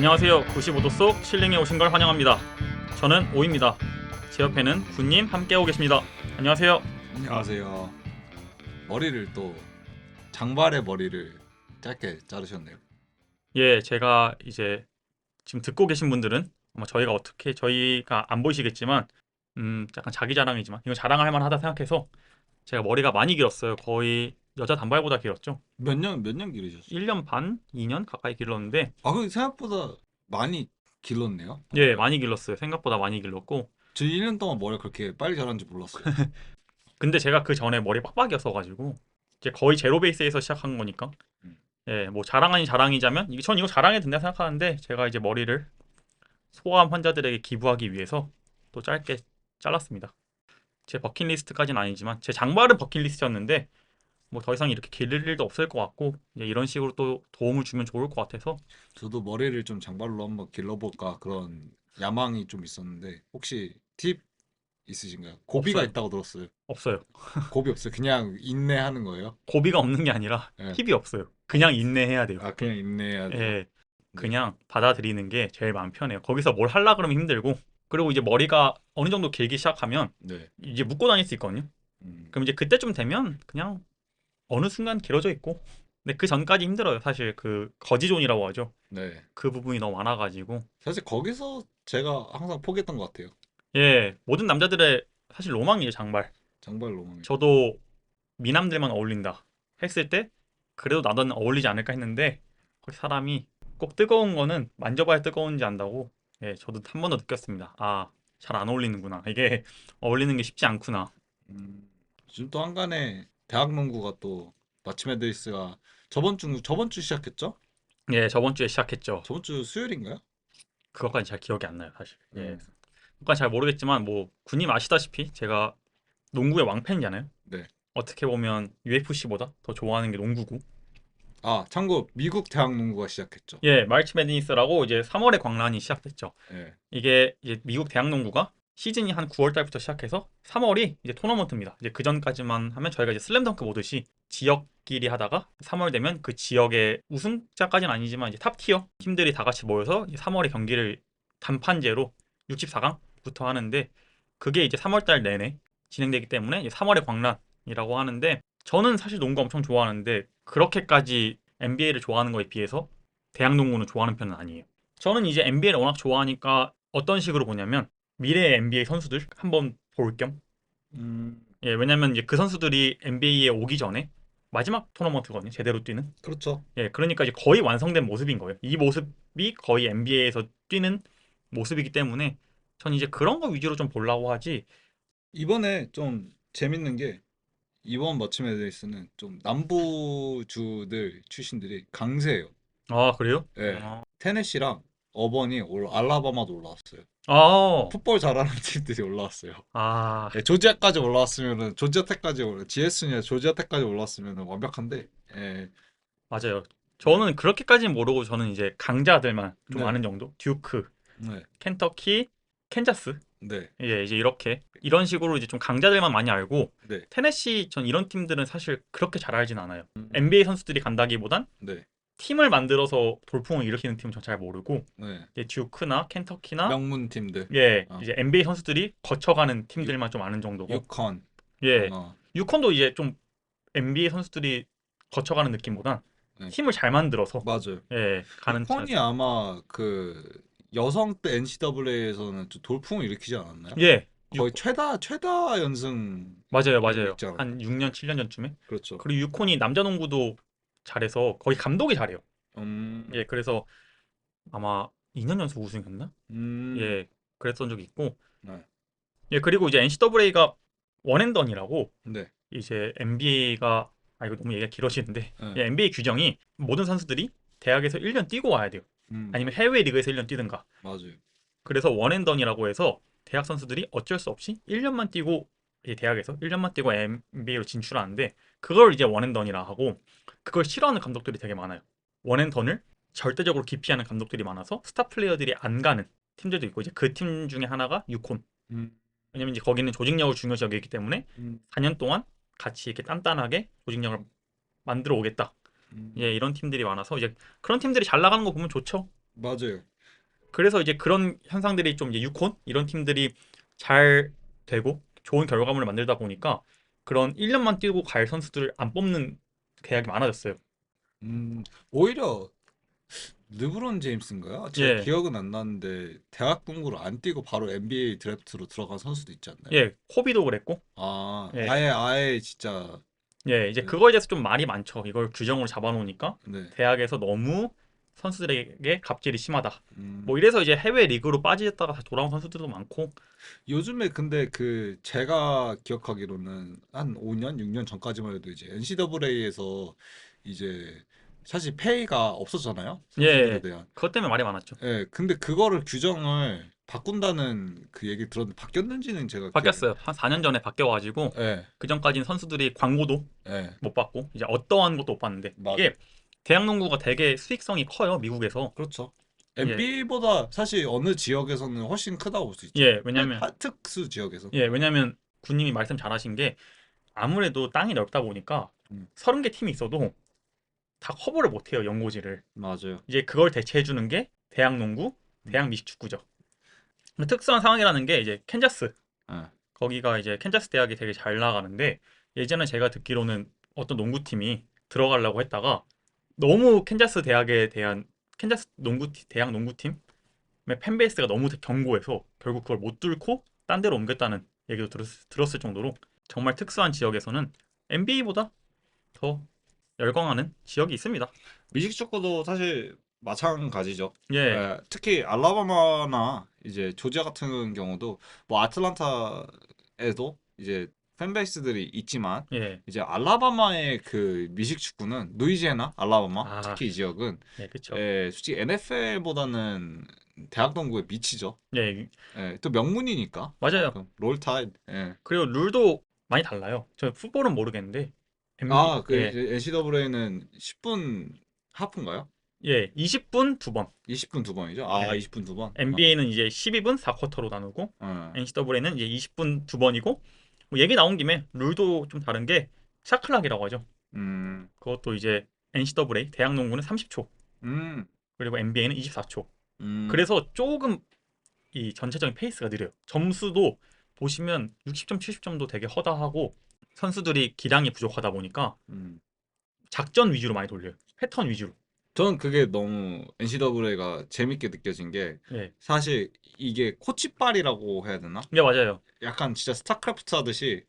안녕하세요. 95도 속 칠링에 오신 걸 환영합니다. 저는 오입니다. 제 옆에는 군님 함께하고 계십니다. 안녕하세요. 안녕하세요. 머리를 또 장발의 머리를 짧게 자르셨네요. 예, 제가 이제 지금 듣고 계신 분들은 아마 저희가 안 보이시겠지만 약간 자기 자랑이지만 이건 자랑할 만하다 생각해서 제가 머리가 많이 길었어요. 거의 여자 단발보다 길었죠. 몇 년 기르셨어요? 1년 반, 2년 가까이 길렀는데 그 생각보다 많이 길렀네요. 예, 많이 길렀어요. 생각보다 많이 길렀고 저 1년 동안 머리가 그렇게 빨리 자랐는지 몰랐어요. 근데 제가 그 전에 머리 빡빡이었어 가지고 이제 거의 제로 베이스에서 시작한 거니까 음. 예, 뭐 자랑 아닌 자랑이자면 전 이거 자랑해도 된다 생각하는데 제가 이제 머리를 소아암 환자들에게 기부하기 위해서 또 짧게 잘랐습니다. 제 버킷리스트까지는 아니지만 제 장발은 버킷리스트였는데 뭐 더 이상 이렇게 기를 일도 없을 것 같고 이제 이런 식으로 또 도움을 주면 좋을 것 같아서 저도 머리를 좀 장발로 한번 길러볼까 그런 야망이 좀 있었는데 혹시 팁 있으신가요? 고비가 없어요. 있다고 들었어요. 없어요. 고비 없어요. 그냥 인내하는 거예요? 고비가 없는 게 아니라 네. 팁이 없어요. 그냥 인내해야 돼요. 그냥 인내해야 돼요. 예, 네. 그냥 받아들이는 게 제일 마음 편해요. 거기서 뭘 하려 그러면 힘들고 그리고 이제 머리가 어느 정도 길기 시작하면 네. 이제 묶고 다닐 수 있거든요. 그럼 이제 그때쯤 되면 그냥 어느 순간 길어져 있고 근데 그 전까지 힘들어요. 사실 그 거지존이라고 하죠. 네. 그 부분이 너무 많아가지고 사실 거기서 제가 항상 포기했던 것 같아요. 예, 모든 남자들의 사실 로망이에요, 장발. 장발 로망이. 저도 미남들만 어울린다 했을 때 그래도 나는 어울리지 않을까 했는데 거기 사람이 꼭 뜨거운 거는 만져봐야 뜨거운지 안다고 예, 저도 한 번 더 느꼈습니다. 아, 잘 안 어울리는구나. 이게 어울리는 게 쉽지 않구나. 지금 또 한간에 대학 농구가 또 마침 애드리스가 저번 주 시작했죠? 예, 저번 주에 시작했죠. 저번 주 수요일인가요? 그것까지 잘 기억이 안 나요, 사실. 예. 음, 그것까지 잘 모르겠지만 뭐 군님 아시다시피 제가 농구의 왕팬이잖아요. 네. 어떻게 보면 UFC보다 더 좋아하는 게 농구고. 참고 미국 대학 농구가 시작했죠. 예, 마르치 매드니스라고 이제 3월에 광란이 시작됐죠. 네. 이게 이제 미국 대학 농구가 시즌이 한 9월 달부터 시작해서 3월이 이제 토너먼트입니다. 이제 그 전까지만 하면 저희가 이제 슬램덩크 보듯이 지역끼리 하다가 3월 되면 그 지역의 우승자까지는 아니지만 이제 탑 티어 팀들이 다 같이 모여서 3월에 경기를 단판제로 64강부터 하는데 그게 이제 3월 달 내내 진행되기 때문에 3월의 광란이라고 하는데 저는 사실 농구 엄청 좋아하는데 그렇게까지 NBA를 좋아하는 거에 비해서 대학 농구는 좋아하는 편은 아니에요. 저는 이제 NBA를 워낙 좋아하니까 어떤 식으로 보냐면 미래의 NBA 선수들 한번 볼 겸. 음, 예, 왜냐면 이제 그 선수들이 NBA에 오기 전에 마지막 토너먼트거든요. 제대로 뛰는. 그렇죠. 예, 그러니까 이제 거의 완성된 모습인 거예요. 이 모습이 거의 NBA에서 뛰는 모습이기 때문에 전 이제 그런 거 위주로 좀 보려고 하지. 이번에 좀 재밌는 게 이번 마침 애드리스는 좀 남부주들 출신들이 강세예요. 아, 그래요? 네. 테네시랑 어번이 알라바마도 올라왔어요. 아, 풋볼 잘하는 팀들이 올라왔어요. 아, 예, 조지아까지 올라왔으면은 GS냐 조지아테까지 올라왔으면은 완벽한데. 예. 맞아요. 네. 저는 그렇게까지는 모르고 저는 이제 강자들만 좀 네. 아는 정도. 듀크, 네. 켄터키, 캔자스. 네. 예, 이제 이렇게 이런 식으로 이제 좀 강자들만 많이 알고 네. 테네시 전 이런 팀들은 사실 그렇게 잘 알진 않아요. 음. NBA 선수들이 간다기보단 네. 팀을 만들어서 돌풍을 일으키는 팀은 전 잘 모르고 네. 이제 듀크나 켄터키나 명문 팀들. 예, 어. 이제 NBA 선수들이 거쳐가는 유, 팀들만 좀 아는 정도고 유컨. 예, 어. 유콘도 이제 좀 NBA 선수들이 거쳐가는 느낌보단 네. 팀을 잘 만들어서 맞아요. 예, 가는 유컨이 아마 그 여성 때 NCAA에서는 좀 돌풍을 일으키지 않았나요? 예, 거의 최다 연승 맞아요, 알고 맞아요. 있지 않았나요? 한 6년, 7년 전쯤에. 그렇죠. 그리고 유콘이 남자 농구도 잘해서 거의 감독이 잘해요. 음. 예, 그래서 아마 2년 연속 우승했나? 음. 예, 그랬던 적이 있고. 네. 예, 그리고 이제 NCAA가 원앤던이라고 네. 이제 NBA가 이거 너무 얘기가 길어지는데 네. 예, NBA 규정이 모든 선수들이 대학에서 1년 뛰고 와야 돼요. 아니면 해외 리그에서 1년 뛰든가. 맞아요. 그래서 원앤던이라고 해서 대학 선수들이 어쩔 수 없이 1년만 뛰고 대학에서 1년만 뛰고 NBA로 진출하는데 그걸 이제 원앤던이라 하고 그걸 싫어하는 감독들이 되게 많아요. 원앤던을 절대적으로 기피하는 감독들이 많아서 스타 플레이어들이 안 가는 팀들도 있고 이제 그 팀 중에 하나가 유콘. 음. 왜냐면 이제 거기는 조직력을 중요시 여기기 때문에 음. 4년 동안 같이 이렇게 단단하게 조직력을 만들어 오겠다. 음. 예, 이런 팀들이 많아서 이제 그런 팀들이 잘 나가는 거 보면 좋죠. 맞아요. 그래서 이제 그런 현상들이 좀 이제 유콘 이런 팀들이 잘 되고 좋은 결과물을 만들다 보니까 그런 1년만 뛰고 갈 선수들을 안 뽑는 계약이 많아졌어요. 오히려 르브론 제임스인가요? 제가 예, 기억은 안 나는데 대학 농구를 안 뛰고 바로 NBA 드래프트로 들어간 선수도 있지 않나요? 예, 코비도 그랬고, 아, 예, 아예 진짜 예, 이제 네, 그거에 대해서 좀 말이 많죠. 이걸 규정으로 잡아놓으니까 네. 대학에서 너무 선수들에게 갑질이 심하다. 뭐 음, 이래서 이제 해외 리그로 빠지다가 다시 돌아온 선수들도 많고, 요즘에 근데 그 제가 기억하기로는 한 5년, 6년 전까지만 해도 이제 NCAA에서 이제 사실 페이가 없었잖아요. 선수들에 예, 대한. 그것 때문에 말이 많았죠. 예, 근데 그거를 규정을 바꾼다는 그 얘기 들었는데 바뀌었는지는 제가 기억이. 바뀌었어요. 한 4년 전에 바뀌어가지고 예, 그 전까지는 선수들이 광고도 예, 못 받고 이제 어떠한 것도 못 받는데 맞아. 이게 대학 농구가 되게 수익성이 커요 미국에서. 그렇죠. 예, NBA보다 사실 어느 지역에서는 훨씬 크다고 볼 수 있죠. 예, 왜냐면 특수 지역에서. 왜냐면 군님이 말씀 잘하신 게 아무래도 땅이 넓다 보니까 음, 30개 팀이 있어도 다 커버를 못 해요 연고지를. 맞아요. 이제 그걸 대체해 주는 게 대학 농구, 음, 대학 미식축구죠. 근데 특수한 상황이라는 게 이제 캔자스, 예. 거기가 이제 캔자스 대학이 되게 잘 나가는데 예전에 제가 듣기로는 어떤 농구팀이 들어가려고 했다가 너무 캔자스 대학에 대한 캔자스 대학 농구팀의 팬베이스가 너무 견고해서 결국 그걸 못 뚫고 딴 데로 옮겼다는 얘기도 들었을 정도로 정말 특수한 지역에서는 NBA보다 더 열광하는 지역이 있습니다. 미식 축구도 사실 마찬가지죠. 예, 예, 특히 알라바마나 이제 조지아 같은 경우도 뭐 아틀란타에도 이제 팬베이스들이 있지만 예, 이제 알라바마의 그 미식 축구는 루이지애나, 알라바마 아, 특히 이 지역은 예, 그쵸. 솔직히 NFL보다는 대학 농구에 미치죠. 예, 또 명문이니까 맞아요. 그만큼 롤타입. 그리고 룰도 많이 달라요. 저 풋볼은 모르겠는데 아, 그 예, NCAA는 10분 하프인가요? 예, 20분 두 번. 20분 두 번이죠? 아, 예, 20분 두 번? NBA는 이제 12분 4쿼터로 나누고 어. NCAA는 이제 20분 두 번이고 뭐 얘기 나온 김에 룰도 좀 다른 게 샤클락이라고 하죠. 음, 그것도 이제 NCAA 대학 농구는 30초 음, 그리고 NBA는 24초. 음, 그래서 조금 이 전체적인 페이스가 느려요. 점수도 보시면 60점, 70점도 되게 허다하고 선수들이 기량이 부족하다 보니까 음. 작전 위주로 많이 돌려요. 패턴 위주로. 저는 그게 너무 NCAA가 재밌게 느껴진 게 예, 사실 이게 코치빨이라고 해야 되나? 네 맞아요, 약간 진짜 스타크래프트 하듯이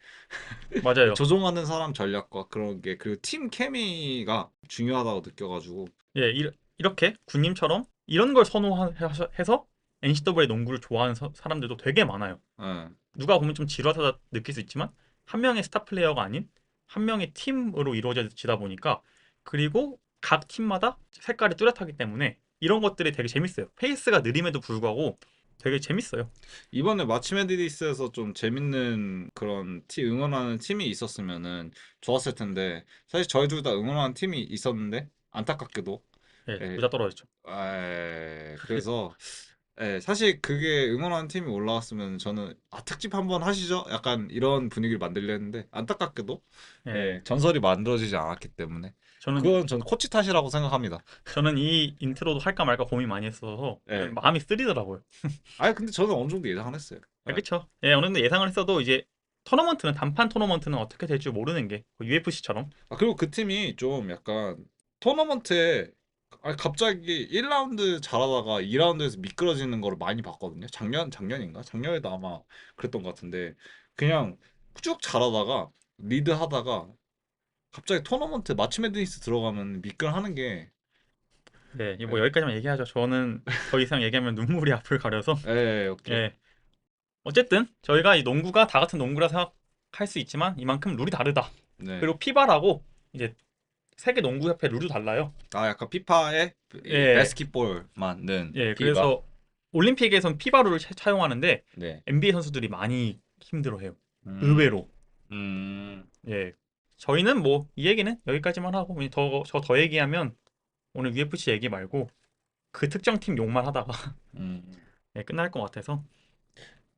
맞아요. 조종하는 사람 전략과 그런 게 그리고 팀 케미가 중요하다고 느껴가지고 예, 이렇게 군님처럼 이런 걸 선호해서 NCAA 농구를 좋아하는 사람들도 되게 많아요. 예. 누가 보면 좀 지루하다 느낄 수 있지만 한 명의 스타 플레이어가 아닌 한 명의 팀으로 이루어지다 보니까 그리고 각 팀마다 색깔이 뚜렷하기 때문에 이런 것들이 되게 재밌어요. 페이스가 느림에도 불구하고 되게 재밌어요. 이번에 마치 매디니스에서 좀 재밌는 그런 응원하는 팀이 있었으면은 좋았을 텐데 사실 저희 둘 다 응원하는 팀이 있었는데 안타깝게도 예, 예, 부자 떨어졌죠. 그래서 사실 그게 응원하는 팀이 올라왔으면 저는 특집 한번 하시죠? 약간 이런 분위기를 만들려 했는데 안타깝게도 예, 전설이 만들어지지 않았기 때문에 저는 그건 전 코치 탓이라고 생각합니다. 저는 이 인트로도 할까 말까 고민 많이 했어서 예. 마음이 쓰리더라고요. 근데 저는 어느 정도 예상을 했어요. 아, 그쵸. 예, 어느 정도 예상을 했어도 이제 토너먼트는 단판 토너먼트는 어떻게 될 줄 모르는 게 UFC처럼. 그리고 그 팀이 좀 약간 토너먼트에 갑자기 1라운드 잘하다가 2라운드에서 미끄러지는 거를 많이 봤거든요. 작년인가? 작년에도 아마 그랬던 것 같은데 그냥 쭉 잘하다가 리드하다가 갑자기 토너먼트 마치 매드니스 들어가면 미끌하는 게 네, 뭐 예, 여기까지만 얘기하죠. 저는 더 이상 얘기하면 눈물이 앞을 가려서. 오케이. 예, 어쨌든 저희가 이 농구가 다 같은 농구라 생각할 수 있지만 이만큼 룰이 다르다. 네. 그리고 피바라고 이제 세계 농구협회 룰도 달라요. 약간 피파의 이 예, 바스켓볼만 는 예, 피바. 그래서 올림픽에선 피바 룰을 차용하는데 네. NBA 선수들이 많이 힘들어해요. 음, 의외로. 음, 예, 저희는 뭐 이 얘기는 여기까지만 하고 더 얘기하면 오늘 UFC 얘기 말고 그 특정 팀 욕만 하다가 음. 예, 끝날 것 같아서.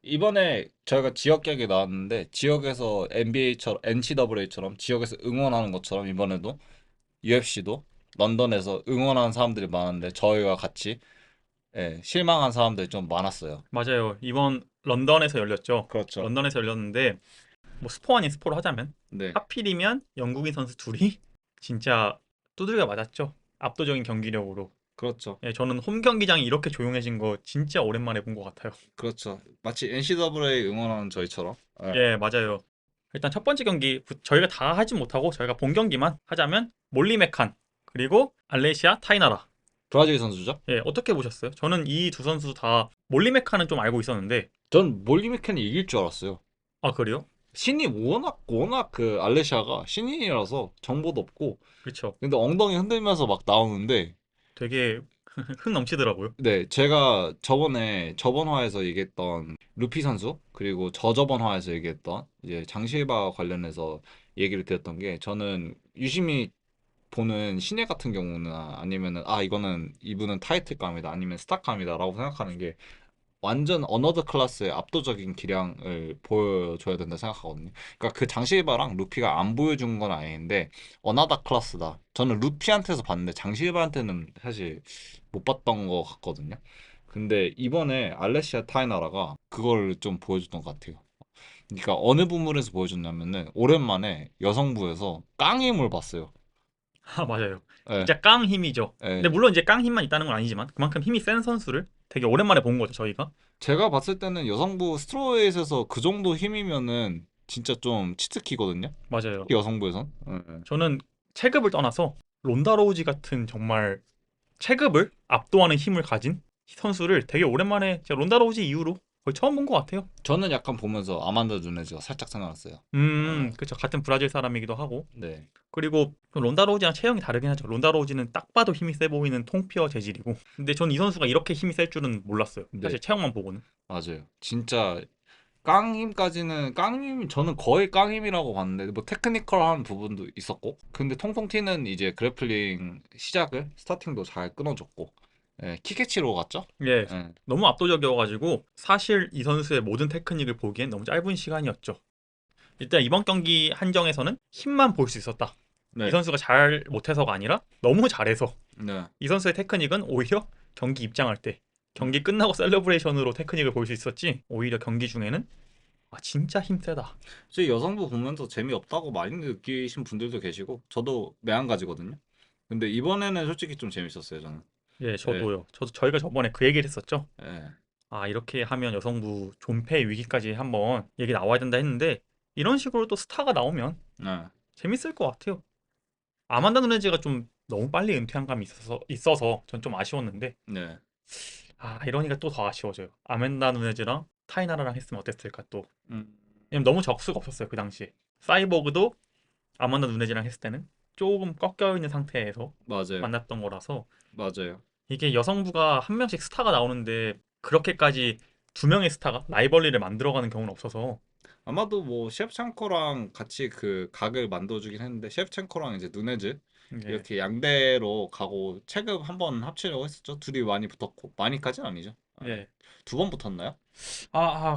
이번에 저희가 지역 계획이 나왔는데 지역에서 NBA처럼 NCAA처럼 지역에서 응원하는 것처럼 이번에도 UFC도 런던에서 응원하는 사람들이 많은데 저희와 같이 예, 실망한 사람들이 좀 많았어요. 맞아요. 이번 런던에서 열렸죠. 그렇죠. 런던에서 열렸는데 뭐 스포 아닌 스포로 하자면 네, 하필이면 영국인 선수 둘이 진짜 두들겨 맞았죠. 압도적인 경기력으로. 그렇죠. 예, 저는 홈 경기장이 이렇게 조용해진 거 진짜 오랜만에 본 것 같아요. 그렇죠. 마치 NCAA 응원하는 저희처럼. 예. 예, 맞아요. 일단 첫 번째 경기 저희가 다 하진 못하고 저희가 본 경기만 하자면 몰리 메칸 그리고 알레시아 타이나라. 브라질 선수죠? 예, 어떻게 보셨어요? 저는 이 두 선수 다 몰리 메칸은 좀 알고 있었는데 전 몰리 메캔이 이길 줄 알았어요. 아 그래요? 신인 워낙 그 알레시아가 신인이라서 정보도 없고 그렇죠. 근데 엉덩이 흔들면서 막 나오는데 되게 흥 넘치더라고요. 네 제가 저번 화에서 얘기했던 루피 선수 그리고 저저번 화에서 얘기했던 이제 장실바 관련해서 얘기를 드렸던 게 저는 유심히 보는 신예 같은 경우는 아니면은 아 이거는 이분은 타이틀감이다 아니면 스타감이다라고 생각하는 게 완전 어너더 클래스의 압도적인 기량을 보여줘야 된다 생각하거든요. 그러니까 그 장실바랑 루피가 안 보여준 건 아닌데 어나더 클래스다. 저는 루피한테서 봤는데 장실바한테는 사실 못 봤던 것 같거든요. 근데 이번에 알레시아 타이나라가 그걸 좀 보여줬던 것 같아요. 그러니까 어느 부분에서 보여줬냐면은 오랜만에 여성부에서 깡임을 봤어요. 아 맞아요. 예, 진짜 깡 힘이죠. 근데 예. 물론 이제 깡 힘만 있다는 건 아니지만 그만큼 힘이 센 선수를 되게 오랜만에 본 거죠 저희가. 제가 봤을 때는 여성부 스트로웨이트에서 그 정도 힘이면은 진짜 좀 치트키거든요. 맞아요. 여성부에선. 예, 예. 저는 체급을 떠나서 론다 로우지 같은 정말 체급을 압도하는 힘을 가진 선수를 되게 오랜만에 제가 론다 로우지 이후로 거의 처음 본 것 같아요. 저는 약간 보면서 아만다 누네즈가 살짝 생각났어요. 그쵸. 같은 브라질 사람이기도 하고. 네, 그리고 론다 로우지랑 체형이 다르긴 하죠. 론다 로우지는 딱 봐도 힘이 세 보이는 통피어 재질이고. 근데 전 이 선수가 이렇게 힘이 셀 줄은 몰랐어요. 네, 사실 체형만 보고는. 맞아요. 진짜 깡힘 저는 거의 깡힘이라고 봤는데 뭐 테크니컬한 부분도 있었고 근데 통통 튀는 이제 그래플링 시작을 스타팅도 잘 끊어줬고 예, 키케치로 갔죠? 예. 예, 너무 압도적이어가지고 사실 이 선수의 모든 테크닉을 보기엔 너무 짧은 시간이었죠. 일단 이번 경기 한정에서는 힘만 볼 수 있었다. 이 네, 선수가 잘 못해서가 아니라 너무 잘해서 네. 이 선수의 테크닉은 오히려 경기 입장할 때 경기 끝나고 셀러브레이션으로 테크닉을 볼 수 있었지 오히려 경기 중에는 아 진짜 힘세다. 솔직히 여성부 보면서 재미없다고 많이 느끼신 분들도 계시고 저도 매한가지거든요. 근데 이번에는 솔직히 좀 재밌었어요 저는. 예 예, 저도요. 저희가 저번에 그 얘기를 했었죠. 예, 아 이렇게 하면 여성부 존폐 위기까지 한번 얘기 나와야 된다 했는데 이런 식으로 또 스타가 나오면 네, 재밌을 것 같아요. 아만다 누네즈가 좀 너무 빨리 은퇴한 감이 있어서 전 좀 아쉬웠는데 네. 아 이러니까 또 더 아쉬워져요. 아만다 누네즈랑 타이나라랑 했으면 어땠을까 또. 음, 왜냐면 너무 적수가 없었어요 그 당시에. 사이보그도 아만다 누네즈랑 했을 때는 조금 꺾여 있는 상태에서 맞아요, 만났던 거라서 맞아요. 이게 여성부가 한 명씩 스타가 나오는데 그렇게까지 두 명의 스타가 라이벌리를 만들어가는 경우는 없어서 아마도 뭐 셰프첸코랑 같이 그 각을 만들어주긴 했는데 셰프첸코랑 이제 누네즈 이게 이렇게 양대로 가고 체급 한 번 합치려고 했었죠. 둘이 많이 붙었고 많이까지는 아니죠. 예. 두 번 붙었나요?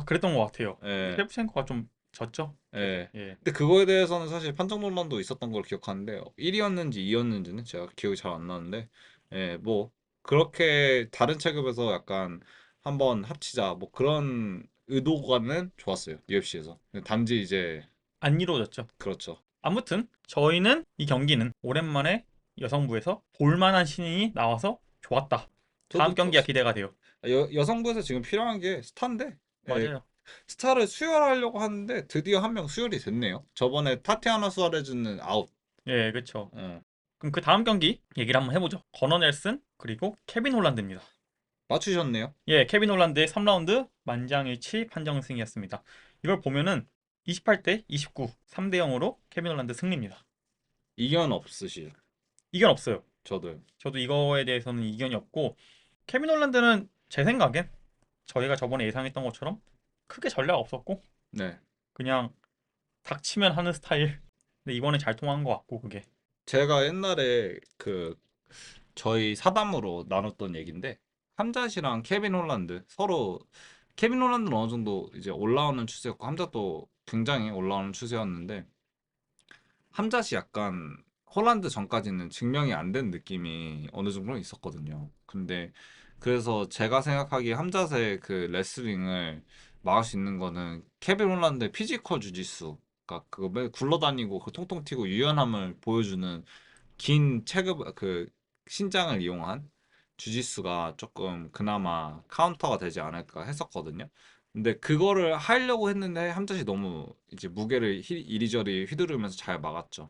그랬던 것 같아요. 예, 셰프첸코가 좀 졌죠. 계속. 예. 예. 근데 그거에 대해서는 사실 판정 논란도 있었던 걸 기억하는데 1위였는지 2위였는지는 제가 기억이 잘 안 나는데 예, 뭐 그렇게 다른 체급에서 약간 한번 합치자 뭐 그런 의도가는 좋았어요. UFC에서. 단지 이제 안 이루어졌죠. 그렇죠. 아무튼 저희는 이 경기는 오랜만에 여성부에서 볼만한 신인이 나와서 좋았다. 다음 저도 경기가 기대가 돼요. 여성부에서 지금 필요한 게 스타인데 예, 맞아요. 스타를 수혈하려고 하는데 드디어 한 명 수혈이 됐네요. 저번에 타티아나 수아레즈는 아웃. 예, 그렇죠. 예. 그럼 그 다음 경기 얘기를 한번 해보죠. 건어 넬슨 그리고 케빈 홀란드입니다. 맞추셨네요. 예, 케빈 홀란드의 3라운드 만장일치 판정 승이었습니다. 이걸 보면은 28대 29, 3대 0으로 케빈 홀란드 승리입니다. 이견 없으실. 이견 없어요. 저도요. 저도 이거에 대해서는 이견이 없고 케빈 홀란드는 제 생각엔 저희가 저번에 예상했던 것처럼 크게 전략 없었고 네. 그냥 닥치면 하는 스타일. 근데 이번에 잘 통한 것 같고 그게. 제가 옛날에 그 저희 사담으로 나눴던 얘기인데 함자시랑 케빈 홀란드 서로 케빈 홀란드는 어느 정도 이제 올라오는 추세였고 함자도 굉장히 올라오는 추세였는데 함자시 약간 홀란드 전까지는 증명이 안 된 느낌이 어느 정도 있었거든요. 근데 그래서 제가 생각하기에 함자세 그 레슬링을 막을 수 있는 거는 케빈 홀란드의 피지컬 주짓수. 그러니까 그거 매 굴러다니고 그 통통 튀고 유연함을 보여주는 긴 체급 그 신장을 이용한 주짓수가 조금 그나마 카운터가 되지 않을까 했었거든요. 근데 그거를 하려고 했는데 함자시 너무 이제 무게를 이리저리 휘두르면서 잘 막았죠.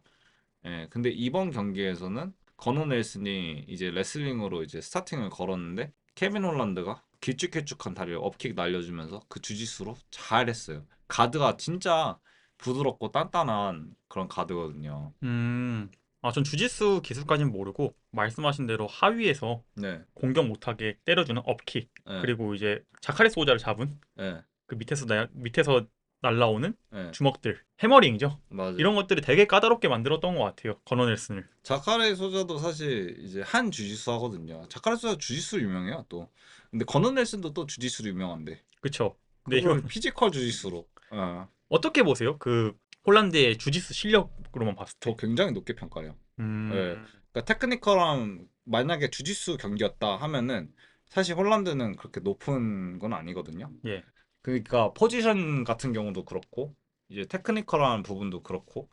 예, 근데 이번 경기에서는 건호 넬슨이 이제 레슬링으로 이제 스타팅을 걸었는데 케빈 홀란드가 길쭉길쭉한 다리를 업킥 날려주면서 그 주짓수로 잘했어요. 가드가 진짜 부드럽고 단단한 그런 가드거든요. 음. 아, 전 주짓수 기술까지는 모르고 말씀하신 대로 하위에서 네, 공격 못하게 때려주는 업킥 네, 그리고 이제 자카레 소자를 잡은 네, 그 밑에서 날라오는 네, 주먹들 해머링이죠. 맞아요. 이런 것들이 되게 까다롭게 만들었던 것 같아요. 건어 넬슨을. 자카레 소자도 사실 이제 한 주짓수 하거든요. 자카레 소자 주짓수 유명해요 또. 근데 건호 넬슨도 또 주짓수로 유명한데 그쵸? 근데 이거 그걸 피지컬 주짓수로. 어떻게 보세요? 그 홀란드의 주짓수 실력으로만 봤을 저 때. 굉장히 높게 평가해요. 예. 음. 그러니까 테크니컬한 만약에 주짓수 경기였다 하면은 사실 홀란드는 그렇게 높은 건 아니거든요. 예. 그러니까 포지션 같은 경우도 그렇고 이제 테크니컬한 부분도 그렇고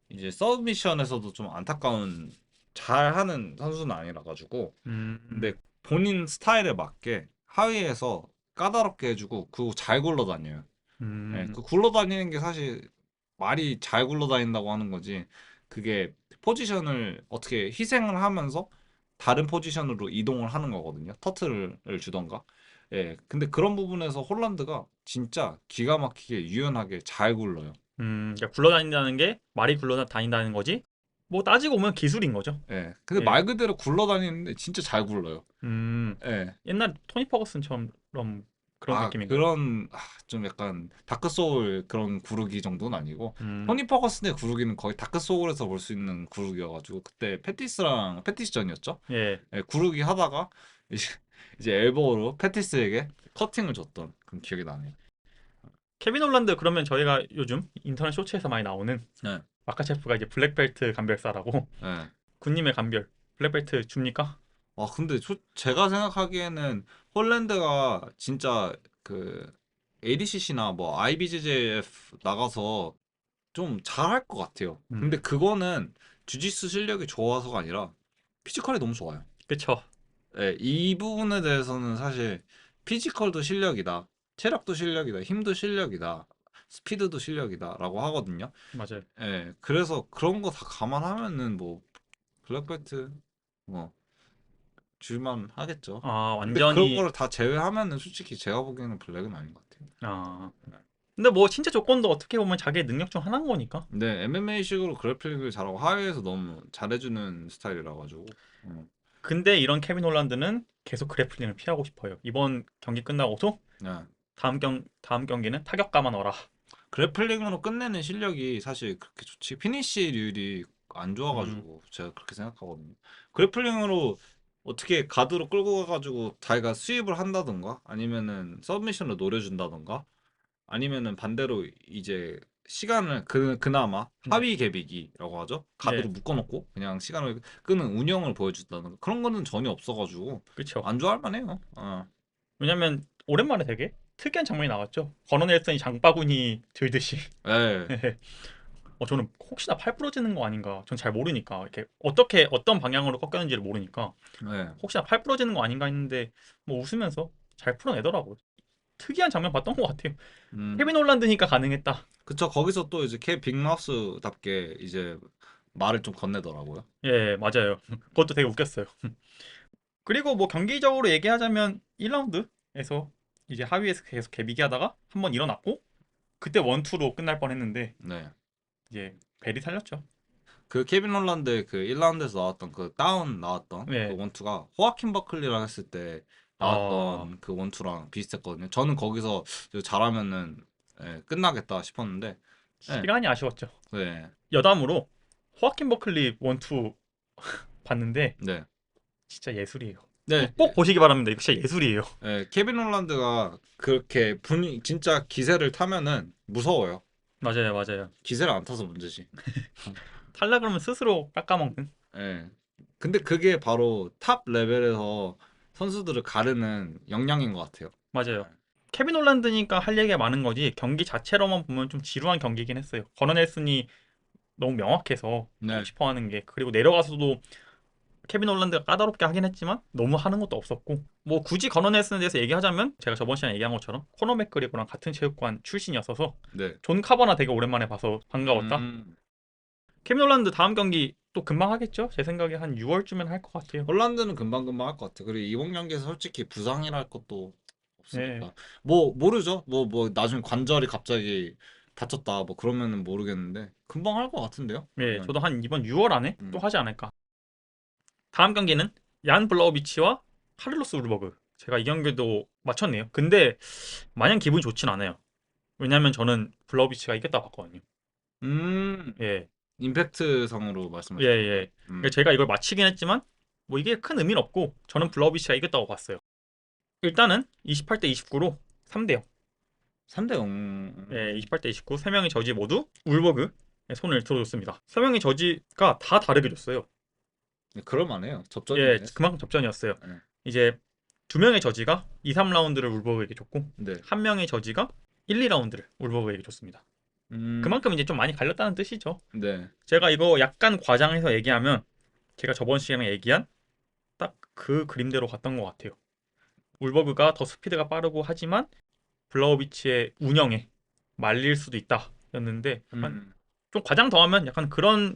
이제 서브미션에서도 좀 안타까운 잘하는 선수는 아니라 가지고 근데 음. 본인 스타일에 맞게 하위에서 까다롭게 해주고 그거 잘 굴러다녀요. 예, 음. 그 굴러다니는 게 사실 말이 잘 굴러다닌다고 하는 거지. 그게 포지션을 어떻게 희생을 하면서 다른 포지션으로 이동을 하는 거거든요. 터틀을 주던가. 예, 근데 그런 부분에서 홀란드가 진짜 기가 막히게 유연하게 잘 굴러요. 그러니까 굴러다닌다는 게 말이 굴러다닌다는 거지. 뭐 따지고 보면 기술인 거죠. 예, 근데 예. 말 그대로 굴러다니는데 진짜 잘 굴러요. 음. 예. 옛날 토니 퍼거슨처럼 그런 느낌인가요? 좀 약간 다크 소울 그런 구르기 정도는 아니고 음. 토니 퍼거슨의 구르기는 거의 다크 소울에서 볼 수 있는 구르기여가지고 그때 패티스전이었죠. 예. 예, 구르기 하다가 이제, 이제 엘보로 패티스에게 커팅을 줬던 그런 기억이 나네요. 케빈 홀란드 그러면 저희가 요즘 인터넷 쇼츠에서 많이 나오는 네, 마카체프가 이제 블랙벨트 감별사라고 네. 군님의 감별 블랙벨트 줍니까? 근데 제가 생각하기에는 홀랜드가 진짜 그 ADCC나 뭐 IBJJF 나가서 좀 잘할 것 같아요. 근데 음. 그거는 주짓수 실력이 좋아서가 아니라 피지컬이 너무 좋아요. 그쵸. 예, 이 부분에 대해서는 사실 피지컬도 실력이다, 체력도 실력이다, 힘도 실력이다, 스피드도 실력이다라고 하거든요. 맞아요. 예, 그래서 그런 거 다 감안하면은 뭐 블랙벨트 뭐 줄만 하겠죠. 아, 근데 그런 완전히. 거를 다 제외하면은 솔직히 제가 보기에는 블랙은 아닌 것 같아요. 아. 근데 뭐 신체 조건도 어떻게 보면 자기의 능력 중 하나인 거니까. 근데 MMA식으로 그래플링을 잘하고 하위에서 너무 잘해주는 스타일이라 가지고. 근데 이런 케빈 홀란드는 계속 그래플링을 피하고 싶어요. 이번 경기 끝나고도 네. 다음 경기는 타격감만 어라. 그래플링으로 끝내는 실력이 사실 그렇게 좋지 피니시률이 안 음. 좋아가지고 제가 그렇게 생각하거든요. 그래플링으로 어떻게 가드로 끌고 가가지고 자기가 수입을 한다던가 아니면은 서브미션을 노려준다던가 아니면은 반대로 이제 시간을 그나마 네. 하위 개비기라고 하죠. 가드로 예. 묶어놓고 그냥 시간을 끄는 운영을 보여준다던가 그런 거는 전혀 없어가지고 그쵸. 안 좋아할 만해요. 왜냐면 오랜만에 되게 특이한 장면이 나왔죠. 건원 넬슨이 장바구니 들듯이. 예. 저는 혹시나 팔 부러지는 거 아닌가. 전 잘 모르니까 이렇게 어떤 방향으로 꺾였는지를 모르니까 예. 혹시나 팔 부러지는 거 아닌가 했는데 뭐 웃으면서 잘 풀어내더라고요. 특이한 장면 봤던 것 같아요. 음. 케빈 홀란드니까 가능했다. 그쵸. 거기서 또 이제 K 빅마우스답게 이제 말을 좀 건네더라고요. 예, 맞아요. 그것도 되게 웃겼어요. 그리고 뭐 경기적으로 얘기하자면 1라운드에서 이제 하위에서 계속 개비기하다가 한번 일어났고 그때 원투로 끝날 뻔했는데 네. 이제 벨이 살렸죠. 그 케빈 홀란드 그 1라운드에서 나왔던 그 다운 나왔던 그 네. 원투가 호아킨 버클리랑 했을 때 어, 나왔던 그 원투랑 비슷했거든요. 저는 거기서 잘하면은 끝나겠다 싶었는데 예. 시간이 아쉬웠죠. 네. 여담으로 호아킨 버클리 원투 봤는데 네. 진짜 예술이에요. 네. 꼭 보시기 바랍니다. 이거 진짜 예술이에요. 케빈 홀란드가 그렇게 진짜 기세를 타면은 무서워요. 맞아요, 맞아요. 기세를 안 타서 문제지. 탈락 그러면 스스로 깎아먹는. 예. 근데 그게 바로 탑 레벨에서 선수들을 가르는 역량인 것 같아요. 맞아요. 케빈 홀란드니까 할 얘기가 많은 거지 경기 자체로만 보면 좀 지루한 경기긴 했어요. 버너 넬슨이 너무 명확해서 하고 네. 싶어 하는 게 그리고 내려가서도 케빈 홀란드가 까다롭게 하긴 했지만 너무 하는 것도 없었고 뭐 굳이 건너 넬슨에 대해서 얘기하자면 제가 저번 시간에 얘기한 것처럼 코너 맥그리거랑 같은 체육관 출신이었어서 네. 존 카바나 되게 오랜만에 봐서 반가웠다. 음, 케빈 홀란드 다음 경기 또 금방 하겠죠? 제 생각에 한 6월쯤엔 할 것 같아요. 홀란드는 금방금방 할 것 같아요. 그리고 이번 경기에서 솔직히 부상이랄 것도 네. 없으니까. 뭐 모르죠. 뭐 나중에 관절이 갑자기 다쳤다 뭐 그러면은 모르겠는데 금방 할 것 같은데요. 네, 네. 저도 한 이번 6월 안에 또 음. 하지 않을까. 다음 경기는 얀 블라우비치와 카를로스 울버그. 제가 이 경기도 맞췄네요. 근데 마냥 기분이 좋진 않아요. 왜냐면 저는 블라우비치가 이겼다 봤거든요. 음. 예, 임팩트 성으로 예, 말씀하시는 건가요? 예. 그러니까 제가 이걸 맞히긴 했지만 뭐 이게 큰 의미는 없고 저는 블라우비치가 이겼다고 봤어요. 일단은 28대 29로 3대 0. 3대 0. 예, 28대 29. 3명의 저지 모두 울버그의 손을 들어줬습니다. 3명의 저지가 다 다르게 줬어요. 네, 그럴 만해요. 예, 접전이네. 그만큼 접전이었어요. 네. 이제 2명의 저지가 2, 3라운드를 울버그에게 줬고 네. 1명의 저지가 1, 2라운드를 울버그에게 줬습니다. 음. 그만큼 이제 좀 많이 갈렸다는 뜻이죠. 네. 제가 이거 약간 과장해서 얘기하면 제가 저번 시간에 얘기한 딱 그 그림대로 갔던 것 같아요. 울버그가 더 스피드가 빠르고 하지만 블라우비치의 운영에 말릴 수도 있다 였는데 약간 음. 좀 과장 더하면 약간 그런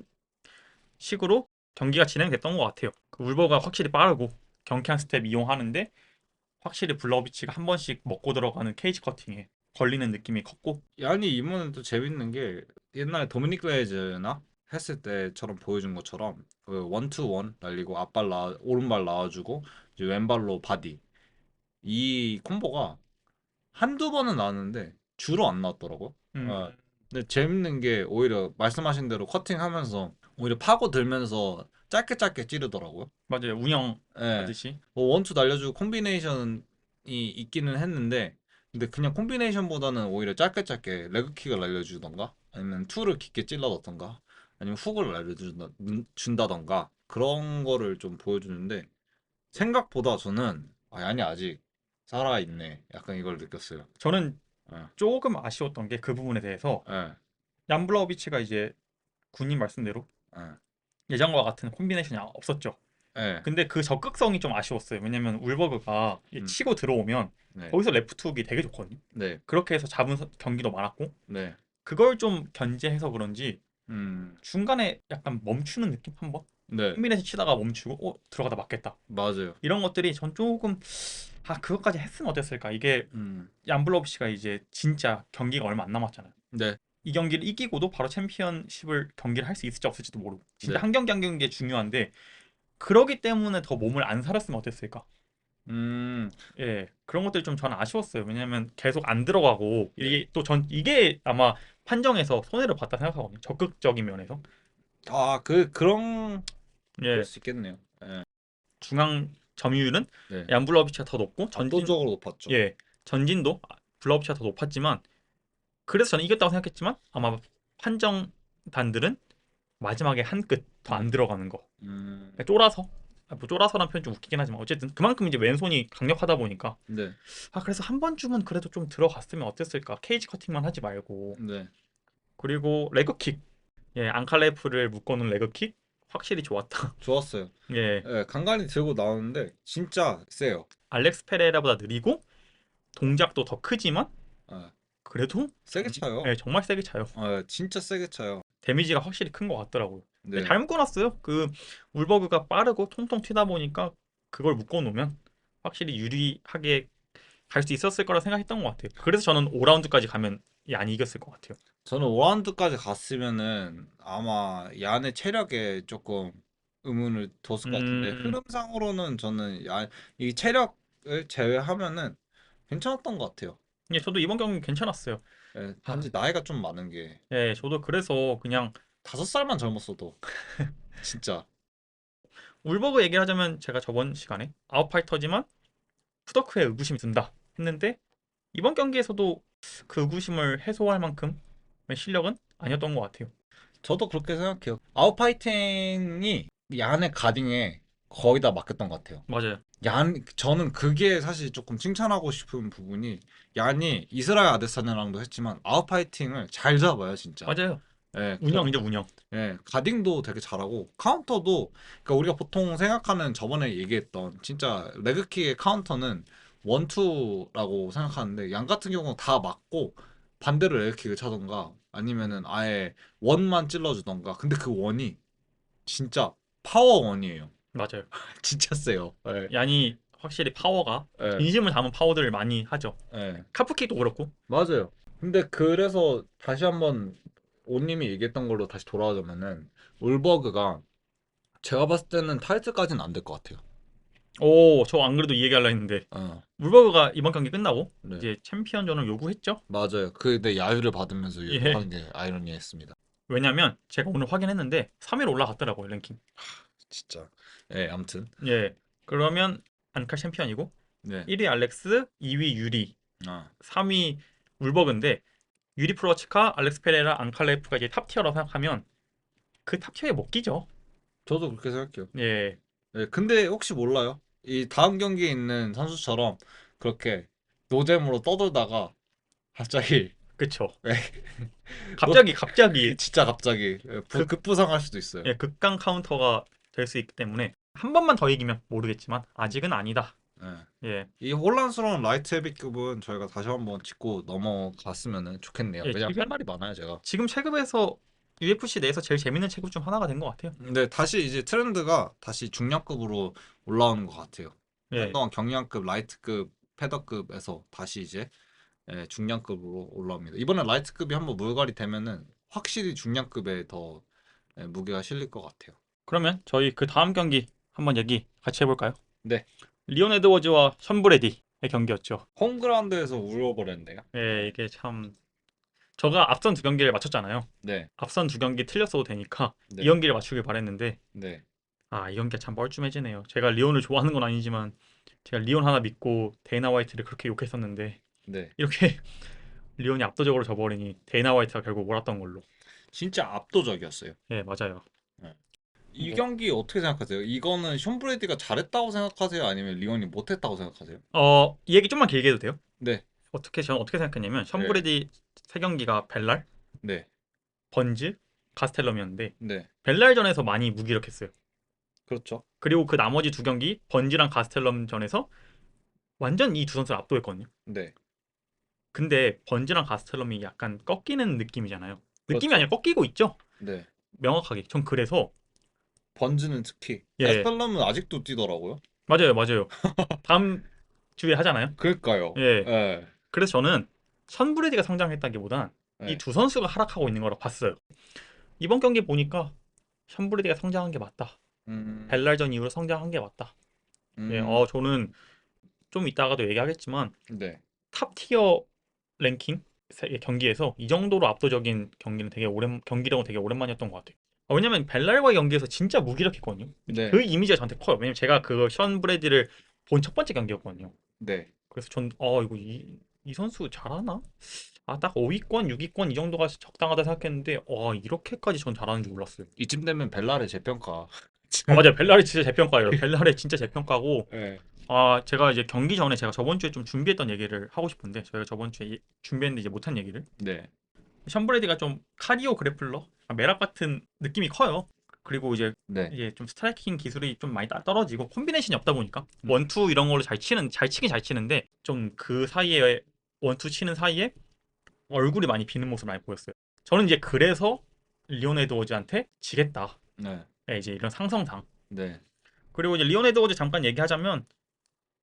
식으로 경기가 진행됐던 것 같아요. 그 울버가 확실히 빠르고 경쾌한 스텝 이용하는데 확실히 블라우비치가 한 번씩 먹고 들어가는 케이지 커팅에 걸리는 느낌이 컸고 아니 이번엔 또 재밌는 게 옛날에 도미닉 레이즈나 했을 때처럼 보여준 것처럼 그 원투원 날리고 오른발 나와주고 이제 왼발로 바디 이 콤보가 한두 번은 나왔는데 주로 안 나왔더라고. 음, 근데 재밌는 게 오히려 말씀하신 대로 커팅하면서 오히려 파고 들면서 짧게 짧게 찌르더라고요. 맞아요. 운영 예. 하듯이 뭐 원투 날려주고 콤비네이션이 있기는 했는데 근데 그냥 콤비네이션보다는 오히려 짧게 짧게 레그킥을 날려주던가 아니면 투를 깊게 찔러넣던가 아니면 훅을 준다던가 그런 거를 좀 보여주는데 생각보다 저는 아니 아직 살아있네 약간 이걸 느꼈어요. 저는 예. 조금 아쉬웠던 게 그 부분에 대해서 예. 얀 블라우비치가 이제 군인 말씀대로 예. 예전과 같은 콤비네이션이 없었죠. 예. 근데 그 적극성이 좀 아쉬웠어요. 왜냐면 울버그가 이게 음. 치고 들어오면 네. 거기서 레프트 훅이 되게 좋거든요. 네. 그렇게 해서 잡은 경기도 많았고 네. 그걸 좀 견제해서 그런지 음. 중간에 약간 멈추는 느낌 한번 네. 콤비네이션 치다가 멈추고 들어가다 맞겠다 맞아요. 이런 것들이 전 조금 그것까지 했으면 어땠을까 이게 음. 얀블러비치가 이제 진짜 경기가 얼마 안 남았잖아요. 네. 이 경기를 이기고도 바로 챔피언십을 경기를 할 수 있을지 없을지도 모르고 진짜 네. 한 경기 한 경기가 중요한데 그러기 때문에 더 몸을 안 살았으면 어땠을까. 음. 예, 그런 것들이 좀 저는 아쉬웠어요. 왜냐면 계속 안 들어가고 네. 이게 또 이게 아마 판정에서 손해를 봤다 생각하거든요. 적극적인 면에서. 그런 그럴 예, 수 있겠네요. 예. 중앙 점유율은 네. 얀블러비치가 더 높고 압도적으로 높았죠. 예, 전진도 블러비치가 더 높았지만 그래서 저는 이겼다고 생각했지만 아마 판정단들은 마지막에 한 끗 더 안 음. 들어가는 거 음. 쫄아서 뭐 쫄아서란 표현 좀 웃기긴 하지만 어쨌든 그만큼 이제 왼손이 강력하다 보니까 네. 그래서 한 번쯤은 그래도 좀 들어갔으면 어땠을까 케이지 커팅만 하지 말고 네. 그리고 레그킥 예 앙칼레프를 묶어놓은 레그킥 확실히 좋았다. 좋았어요. 예 예, 간간히 들고 나오는데 진짜 세요. 알렉스 페레라보다 느리고 동작도 더 크지만 예. 그래도 세게 차요. 예, 정말 세게 차요. 진짜 세게 차요. 데미지가 확실히 큰 것 같더라고요. 근데 네. 잘 묶어놨어요. 그 울버그가 빠르고 통통 튀다 보니까 그걸 묶어놓으면 확실히 유리하게 갈 수 있었을 거라 생각했던 것 같아요. 그래서 저는 5라운드까지 가면 안 이겼을 것 같아요. 저는 5라운드까지 갔으면은 아마 얀의 체력에 조금 의문을 뒀을 것 같은데 음, 흐름상으로는 저는 이 체력을 제외하면은 괜찮았던 것 같아요. 예, 저도 이번 경기 괜찮았어요. 예, 아, 단지 나이가 좀 많은 게 예, 저도 그래서 그냥 5살만 젊었어도 진짜 울버그 얘기를 하자면 제가 저번 시간에 아웃파이터지만 푸더크에 의구심이 든다 했는데 이번 경기에서도 그 의구심을 해소할 만큼의 실력은 아니었던 것 같아요. 저도 그렇게 생각해요. 아웃파이팅이 얀의 가딩에 거의 다 맡겼던 것 같아요. 맞아요. 저는 그게 사실 조금 칭찬하고 싶은 부분이 얀이 이스라엘 아데사냐랑도 했지만 아웃파이팅을 잘 잡아요, 진짜. 맞아요. 예, 운영이죠, 운영. 예, 가딩도 되게 잘하고 카운터도 그러니까 우리가 보통 생각하는 저번에 얘기했던 진짜 레그킥의 카운터는 원투라고 생각하는데 양 같은 경우는 다 맞고 반대로 레그킥을 차던가 아니면은 아예 원만 찔러주던가 근데 그 원이 진짜 파워 원이에요. 맞아요. 진짜 세요. 예, 얀이 확실히 파워가 예, 진심을 담은 파워들을 많이 하죠. 예. 카프킥도 그렇고. 맞아요. 근데 그래서 다시 한번 오님이 얘기했던 걸로 다시 돌아오자면은 울버그가 제가 봤을 때는 타이틀까지는 안 될 것 같아요. 오, 저 안 그래도 이 얘기하려 했는데 어, 물버그가 이번 경기 끝나고 네. 이제 챔피언전을 요구했죠. 맞아요. 근데 야유를 받으면서 예. 하는 게 아이러니했습니다. 왜냐면 제가 오늘 확인했는데 3위로 올라갔더라고요, 랭킹. 진짜. 예, 아무튼. 예. 그러면 안칼 챔피언이고 네. 1위 알렉스, 2위 유리, 아, 3위 울버그인데 유리 프로치카, 알렉스 페레라, 안칼레프가 이제 탑 티어라고 생각하면 그 탑 티어에 못 끼죠. 저도 그렇게 생각해요. 예. 예, 근데 혹시 몰라요. 이 다음 경기에 있는 선수처럼 그렇게 노잼으로 떠들다가 갑자기 그쵸. 예, 갑자기 진짜 갑자기 극, 급부상할 수도 있어요. 예, 극강 카운터가 될 수 있기 때문에 한 번만 더 이기면 모르겠지만 아직은 아니다. 예. 예. 이 혼란스러운 라이트 헤비급은 저희가 다시 한번 짚고 넘어갔으면 좋겠네요. 예, 왜냐면 할 말이 많아요, 제가. 지금 체급에서 UFC 내에서 제일 재밌는 체급 중 하나가 된 것 같아요. 근데 다시 이제 트렌드가 다시 중량급으로 올라오는 것 같아요. 예. 한동안 경량급, 라이트급, 패더급에서 다시 이제 중량급으로 올라옵니다. 이번에 라이트급이 한번 물갈이 되면은 확실히 중량급에 더 무게가 실릴 것 같아요. 그러면 저희 그 다음 경기 한번 얘기 같이 해볼까요? 네. 리온 에드워즈와 션 브레디의 경기였죠. 홈그라운드에서 울어버렸네요. 예, 이게 참 저가 앞선 두 경기를 맞췄잖아요. 네, 앞선 두 경기 틀렸어도 되니까 이 네, 경기를 맞추길 바랬는데 네, 아, 이 경기가 참 뻘쭘해지네요. 제가 리온을 좋아하는 건 아니지만 제가 리온 하나 믿고 데이나 화이트를 그렇게 욕했었는데 네. 이렇게 리온이 압도적으로 져버리니 데이나 화이트가 결국 몰았던 걸로. 진짜 압도적이었어요. 예, 맞아요. 네. 이 뭐, 경기 어떻게 생각하세요? 이거는 션 브레이디가 잘했다고 생각하세요? 아니면 리온이 못했다고 생각하세요? 이 얘기 좀만 길게 해도 돼요? 네, 저는 어떻게 생각했냐면 션 네, 브레디 세 경기가 벨랄, 네, 번즈, 가스텔럼이었는데 네. 벨랄전에서 많이 무기력했어요. 그렇죠. 그리고 그 나머지 두 경기 번지랑 가스텔럼전에서 완전 이 두 선수를 압도했거든요. 네, 근데 번지랑 가스텔럼이 약간 꺾이는 느낌이잖아요. 느낌이 그렇죠. 아니라 꺾이고 있죠. 네. 명확하게. 전 그래서 번즈는 특히 예, 가스펠럼은 아직도 뛰더라고요. 맞아요, 맞아요. 다음 주에 하잖아요. 그러니까요. 예, 예, 그래서 저는 션브레디가 성장했다기보단 이 예. 두 선수가 하락하고 있는 거라고 봤어요. 이번 경기 보니까 션브레디가 성장한 게 맞다. 음, 벨랄전 이후로 성장한 게 맞다. 예, 음, 저는 좀 이따가도 얘기하겠지만 네, 탑 티어 랭킹 경기에서 이 정도로 압도적인 경기는 경기력은 되게 오랜만이었던 것 같아요. 왜냐면 벨랄과의 경기에서 진짜 무기력했거든요. 네, 그 이미지가 저한테 커요. 왜냐면 제가 그 션 브래디를 본 첫 번째 경기였거든요. 네. 그래서 전 이거 이 선수 잘하나? 딱 5위권, 6위권 이 정도가 적당하다 생각했는데 이렇게까지 전 잘하는 줄 몰랐어요. 이쯤 되면 벨라의 재평가. 맞아요. 벨랄이 진짜 재평가예요. 벨랄이 진짜 재평가고 예, 제가 이제 경기 전에 제가 저번 주에 좀 준비했던 얘기를 하고 싶은데 저희가 저번 주에 준비했는데 이제 못한 얘기를 네, 션 브레디가 좀 카디오 그래플러 메락 같은 느낌이 커요. 그리고 네, 이제 좀 스트라이킹 기술이 좀 많이 떨어지고 콤비네이션이 없다 보니까 음, 원투 이런 걸로 잘 치긴 잘 치는데 좀 그 사이에 원투 치는 사이에 얼굴이 많이 비는 모습을 많이 보였어요. 저는 이제 그래서 리온 에드워즈한테 지겠다. 네, 네, 이제 이런 상성상. 네. 그리고 이제 리온 에드워즈 잠깐 얘기하자면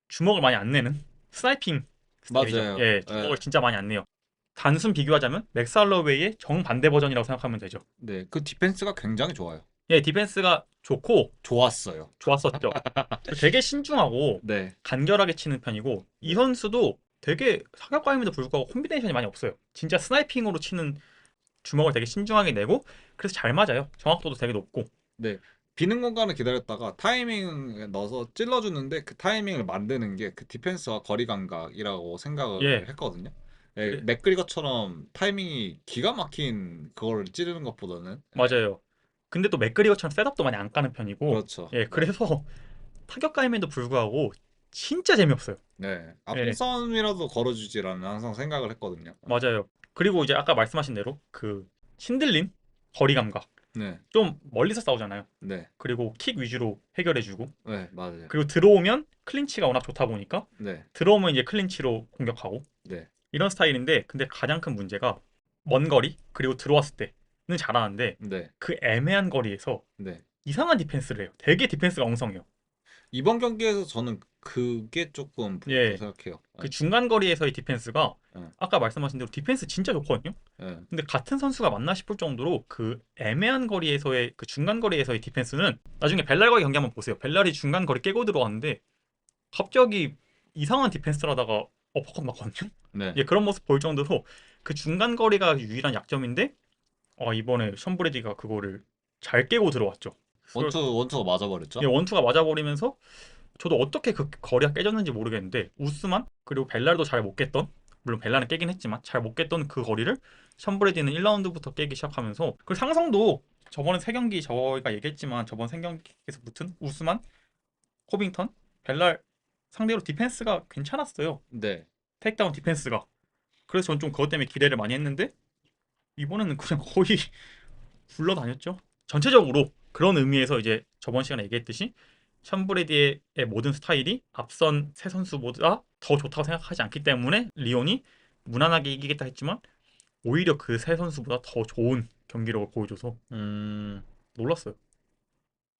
주먹을 많이 안 내는 스나이핑 스타일이죠. 맞아요. 예, 예, 주먹을 진짜 많이 안 내요. 단순 비교하자면 맥스 할로웨이의 정반대 버전이라고 생각하면 되죠. 네. 그 디펜스가 굉장히 좋아요. 예, 디펜스가 좋고 좋았어요. 좋았었죠. 되게 신중하고 네, 간결하게 치는 편이고 이 선수도 되게 사격감임에도 불구하고 콤비네이션이 많이 없어요. 진짜 스나이핑으로 치는 주먹을 되게 신중하게 내고 그래서 잘 맞아요. 정확도도 되게 높고. 네. 비는 공간을 기다렸다가 타이밍 넣어서 찔러주는데 그 타이밍을 만드는 게 그 디펜스와 거리 감각이라고 생각을 예, 했거든요. 네, 그래, 맥그리거처럼 타이밍이 기가 막힌 그걸 찌르는 것보다는 네, 맞아요. 근데 또 맥그리거처럼 셋업도 많이 안 까는 편이고 그렇죠. 예, 네, 그래서 타격감임에도 불구하고 진짜 재미없어요. 네. 예, 앞선이라도 걸어주지라는 항상 생각을 했거든요. 맞아요. 그리고 이제 아까 말씀하신 대로 그 신들림 거리 감각 네. 좀 멀리서 싸우잖아요. 네. 그리고 킥 위주로 해결해주고 네. 맞아요. 그리고 들어오면 클린치가 워낙 좋다 보니까 네. 들어오면 이제 클린치로 공격하고 네. 이런 스타일인데 근데 가장 큰 문제가 먼 거리 그리고 들어왔을 때는 잘하는데 네. 그 애매한 거리에서 네. 이상한 디펜스를 해요. 되게 디펜스가 엉성해요. 이번 경기에서 저는 그게 조금 보였다고 예, 생각해요. 그 네. 중간 거리에서의 디펜스가 네. 아까 말씀하신 대로 디펜스 진짜 좋거든요. 네. 근데 같은 선수가 맞나 싶을 정도로 그 애매한 거리에서의 그 중간 거리에서의 디펜스는 나중에 벨랄과의 경기 한번 보세요. 벨랄이 중간 거리 깨고 들어왔는데 갑자기 이상한 디펜스를 하다가 어퍼컷 맞거든요. 네. 예, 그런 모습 보일 정도로 그 중간 거리가 유일한 약점인데 이번에 션브레디가 그거를 잘 깨고 들어왔죠. 원투가 맞아버렸죠? 예, 원투가 맞아버리면서 저도 어떻게 그 거리가 깨졌는지 모르겠는데 우스만 그리고 벨랄도 잘 못 깼던 물론 벨랄은 깨긴 했지만 잘 못 깼던 그 거리를 션브레디는 1라운드부터 깨기 시작하면서 그 상성도 저번에 세 경기 저희가 얘기했지만 저번 세 경기에서 붙은 우스만, 코빙턴, 벨랄 상대로 디펜스가 괜찮았어요. 네. 테이크다운 디펜스가. 그래서 저는 좀 그것 때문에 기대를 많이 했는데 이번에는 그냥 거의 굴러다녔죠. 전체적으로 그런 의미에서 이제 저번 시간에 얘기했듯이 샴브레디의 모든 스타일이 앞선 세 선수보다 더 좋다고 생각하지 않기 때문에 리온이 무난하게 이기겠다 했지만 오히려 그 세 선수보다 더 좋은 경기력을 보여줘서 음, 놀랐어요.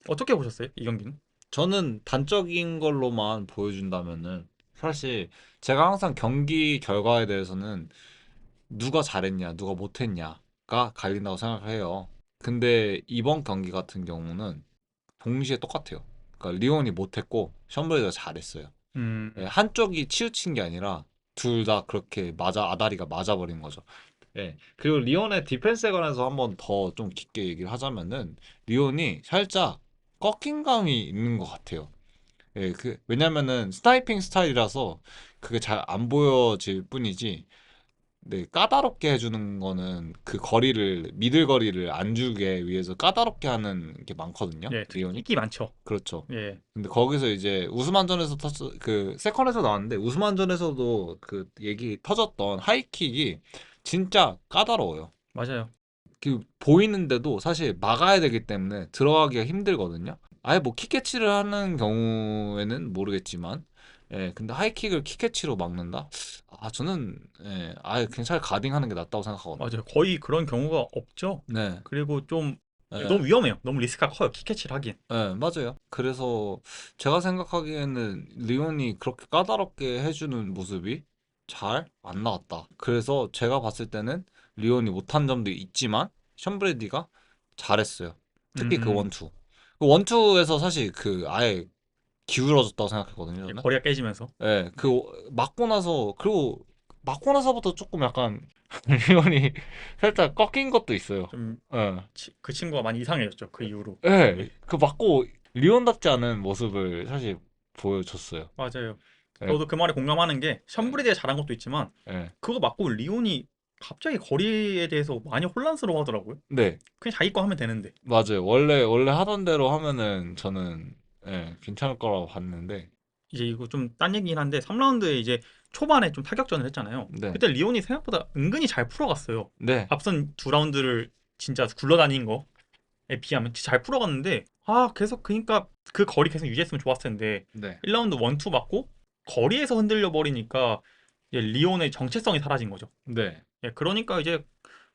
어떻게 보셨어요? 이 경기는? 저는 단적인 걸로만 보여준다면은 사실 제가 항상 경기 결과에 대해서는 누가 잘했냐, 누가 못했냐가 갈린다고 생각을 해요. 근데 이번 경기 같은 경우는 동시에 똑같아요. 그러니까 리온이 못했고 션브레드가 잘했어요. 예, 음, 한쪽이 치우친 게 아니라 둘 다 그렇게 아다리가 맞아버린 거죠. 예. 그리고 리온의 디펜스에 관해서 한번 더 좀 깊게 얘기를 하자면은 리온이 살짝 꺾인 감이 있는 것 같아요. 예, 왜냐면은 스나이핑 스타일이라서 그게 잘 안 보여질 뿐이지, 네, 까다롭게 해주는 거는 그 미들 거리를 안 주게 위해서 까다롭게 하는 게 많거든요. 예, 리온이. 끼기 많죠. 그렇죠. 예, 근데 거기서 이제 우스만전에서 그 세컨에서 나왔는데 우스만전에서도 그 얘기 터졌던 하이킥이 진짜 까다로워요. 맞아요. 그 보이는데도 사실 막아야 되기 때문에 들어가기가 힘들거든요. 아예 뭐 킥캐치를 하는 경우에는 모르겠지만, 예, 근데 하이킥을 킥캐치로 막는다? 저는, 예, 아예 그냥 차라리 가딩하는 게 낫다고 생각하거든요. 맞아요. 거의 그런 경우가 없죠. 네, 그리고 좀 예, 너무 위험해요. 너무 리스크가 커요. 킥캐치를 하기엔. 예, 맞아요. 그래서 제가 생각하기에는 리온이 그렇게 까다롭게 해주는 모습이 잘 안 나왔다. 그래서 제가 봤을 때는 리온이 못한 점도 있지만 션브레디가 잘했어요. 특히 그 음, 원투. 그 원투에서 사실 아예 기울어졌다고 생각했거든요, 예, 저는. 거리가 깨지면서. 예, 맞고 나서, 그리고 맞고 나서부터 조금 약간 리온이 살짝 꺾인 것도 있어요. 좀 예. 그 친구가 많이 이상해졌죠. 그 이후로. 예, 예, 그 맞고 리온답지 않은 모습을 사실 보여줬어요. 맞아요. 예, 저도 그 말에 공감하는 게 예, 샴브리드가 잘한 것도 있지만 예. 그거 맞고 리온이 갑자기 거리에 대해서 많이 혼란스러워 하더라고요. 네, 그냥 자기 거 하면 되는데. 맞아요. 원래 하던 대로 하면은 저는, 예, 괜찮을 거라고 봤는데, 이제 이거 좀 딴 얘기긴 한데 3라운드에 이제 초반에 좀 타격전을 했잖아요. 네, 그때 리온이 생각보다 은근히 잘 풀어갔어요. 네, 앞선 두 라운드를 진짜 굴러다닌 거에 비하면 진짜 잘 풀어갔는데 계속 그니까 그 거리 계속 유지했으면 좋았을 텐데 네, 1라운드 원투 맞고 거리에서 흔들려 버리니까 이제 리온의 정체성이 사라진 거죠. 네, 예, 그러니까 이제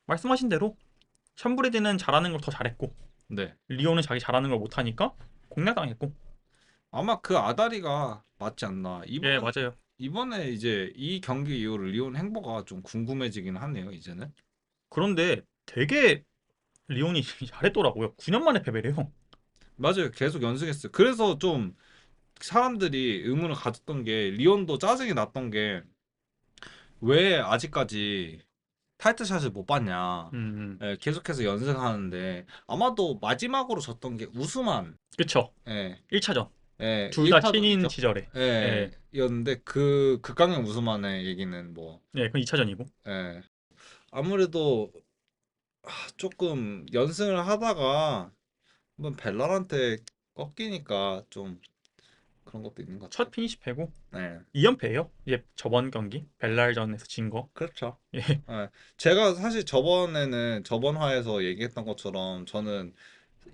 말씀하신 대로 샴브레드는 잘하는 걸 더 잘했고 네. 리온은 자기 잘하는 걸 못하니까 공략당했고. 아마 그 아다리가 맞지 않나. 예, 맞아요. 이번에 이제 이 경기 이후로 리온 행보가 좀 궁금해지긴 하네요, 이제는. 그런데 되게 리온이 잘했더라고요. 9년 만에 패배래요. 맞아요. 계속 연승했어요. 그래서 좀 사람들이 의문을 가졌던 게, 리온도 짜증이 났던 게 왜 아직까지 타이틀샷을 못 봤냐. 음, 예, 계속해서 연승하는데 아마도 마지막으로 졌던 게 우스만, 그쵸. 예, 1차전. 예, 둘 다 신인 1차전이죠. 시절에. 예, 예, 였는데 극강의 우스만의 얘기는 뭐, 예, 그건 2차전이고. 예, 아무래도 조금 연승을 하다가 한번 벨랄한테 꺾이니까 좀 그런 것도 있는 것 첫 같아요. 피니시 패고 네, 2연패예요. 이제 저번 경기 벨랄전에서 진 거. 그렇죠. 예. 네. 제가 사실 저번 화에서 얘기했던 것처럼 저는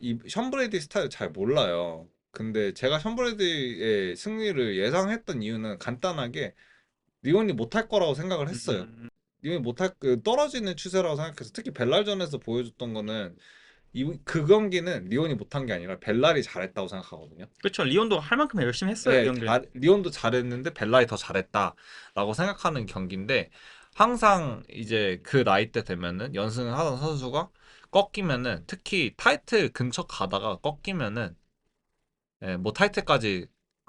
이 션브레디 스타일 잘 몰라요. 근데 제가 션브레디의 승리를 예상했던 이유는 간단하게 리온이 못할 거라고 생각을 했어요. 음, 리온이 못할 떨어지는 추세라고 생각해서 특히 벨랄전에서 보여줬던 거는 그 경기는 리온이 못한 게 아니라 벨랄이 잘했다고 생각하거든요. 그렇죠. 리온도 할 만큼 열심히 했어요, 이 네, 경기는. 리온도 잘했는데 벨라이 더 잘했다라고 생각하는 경기인데 항상 이제 그 나이 때 되면은 연승을 하던 선수가 꺾이면은 특히 타이틀 근처 가다가 꺾이면은 뭐 타이틀까지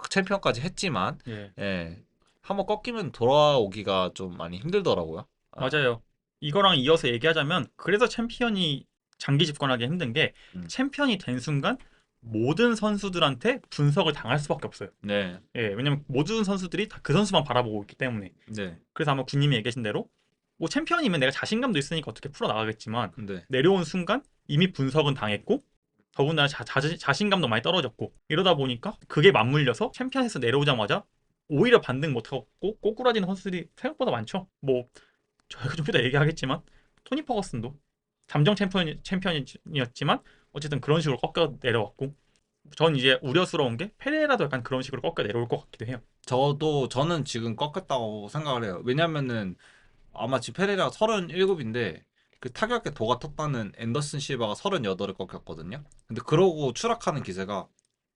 챔피언까지 했지만 예. 예, 한번 꺾이면 돌아오기가 좀 많이 힘들더라고요. 아, 맞아요. 이거랑 이어서 얘기하자면 그래서 챔피언이 장기 집권하기 힘든 게 음. 챔피언이 된 순간 모든 선수들한테 분석을 당할 수밖에 없어요. 네, 예, 왜냐면 모든 선수들이 다 그 선수만 바라보고 있기 때문에. 네, 그래서 아마 군님이 얘기하신 대로 뭐 챔피언이면 내가 자신감도 있으니까 어떻게 풀어 나가겠지만 네, 내려온 순간 이미 분석은 당했고 더군다나 자신감도 많이 떨어졌고 이러다 보니까 그게 맞물려서 챔피언에서 내려오자마자 오히려 반등 못하고 꼬꾸라지는 선수들이 생각보다 많죠. 뭐 저희가 좀 이따 얘기하겠지만 토니 퍼거슨도 잠정 챔피언이었지만 어쨌든 그런 식으로 꺾여 내려왔고 전 이제 우려스러운 게 페레라도 약간 그런 식으로 꺾여 내려올 것 같기도 해요. 저는 지금 꺾였다고 생각을 해요. 왜냐면은 아마 지금 페레라가 37인데 그 타격에 도가 텄다는 앤더슨 실바가 38을 꺾였거든요. 근데 그러고 추락하는 기세가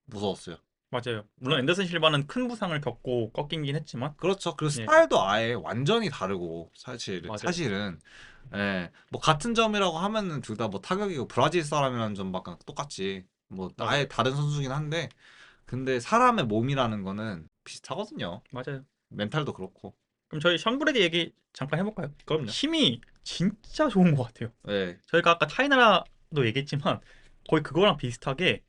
무서웠어요. 맞아요. 물론 네. 앤더슨 실바는 큰 부상을 겪고 꺾이긴 했지만 그렇죠. 그리고 예, 스타일도 아예 완전히 다르고 맞아요. 사실은 예, 뭐 같은 점이라고 하면은 둘 다 뭐 타격이고 브라질 사람이라는 점밖에 똑같지. 뭐 아예 맞아요. 다른 선수긴 한데 근데 사람의 몸이라는 거는 비슷하거든요. 맞아요. 멘탈도 그렇고. 그럼 저희 션 브레디 얘기 잠깐 해볼까요? 그럼요. 힘이 진짜 좋은 것 같아요. 예. 저희가 아까 타이나라도 얘기했지만 거의 그거랑 비슷하게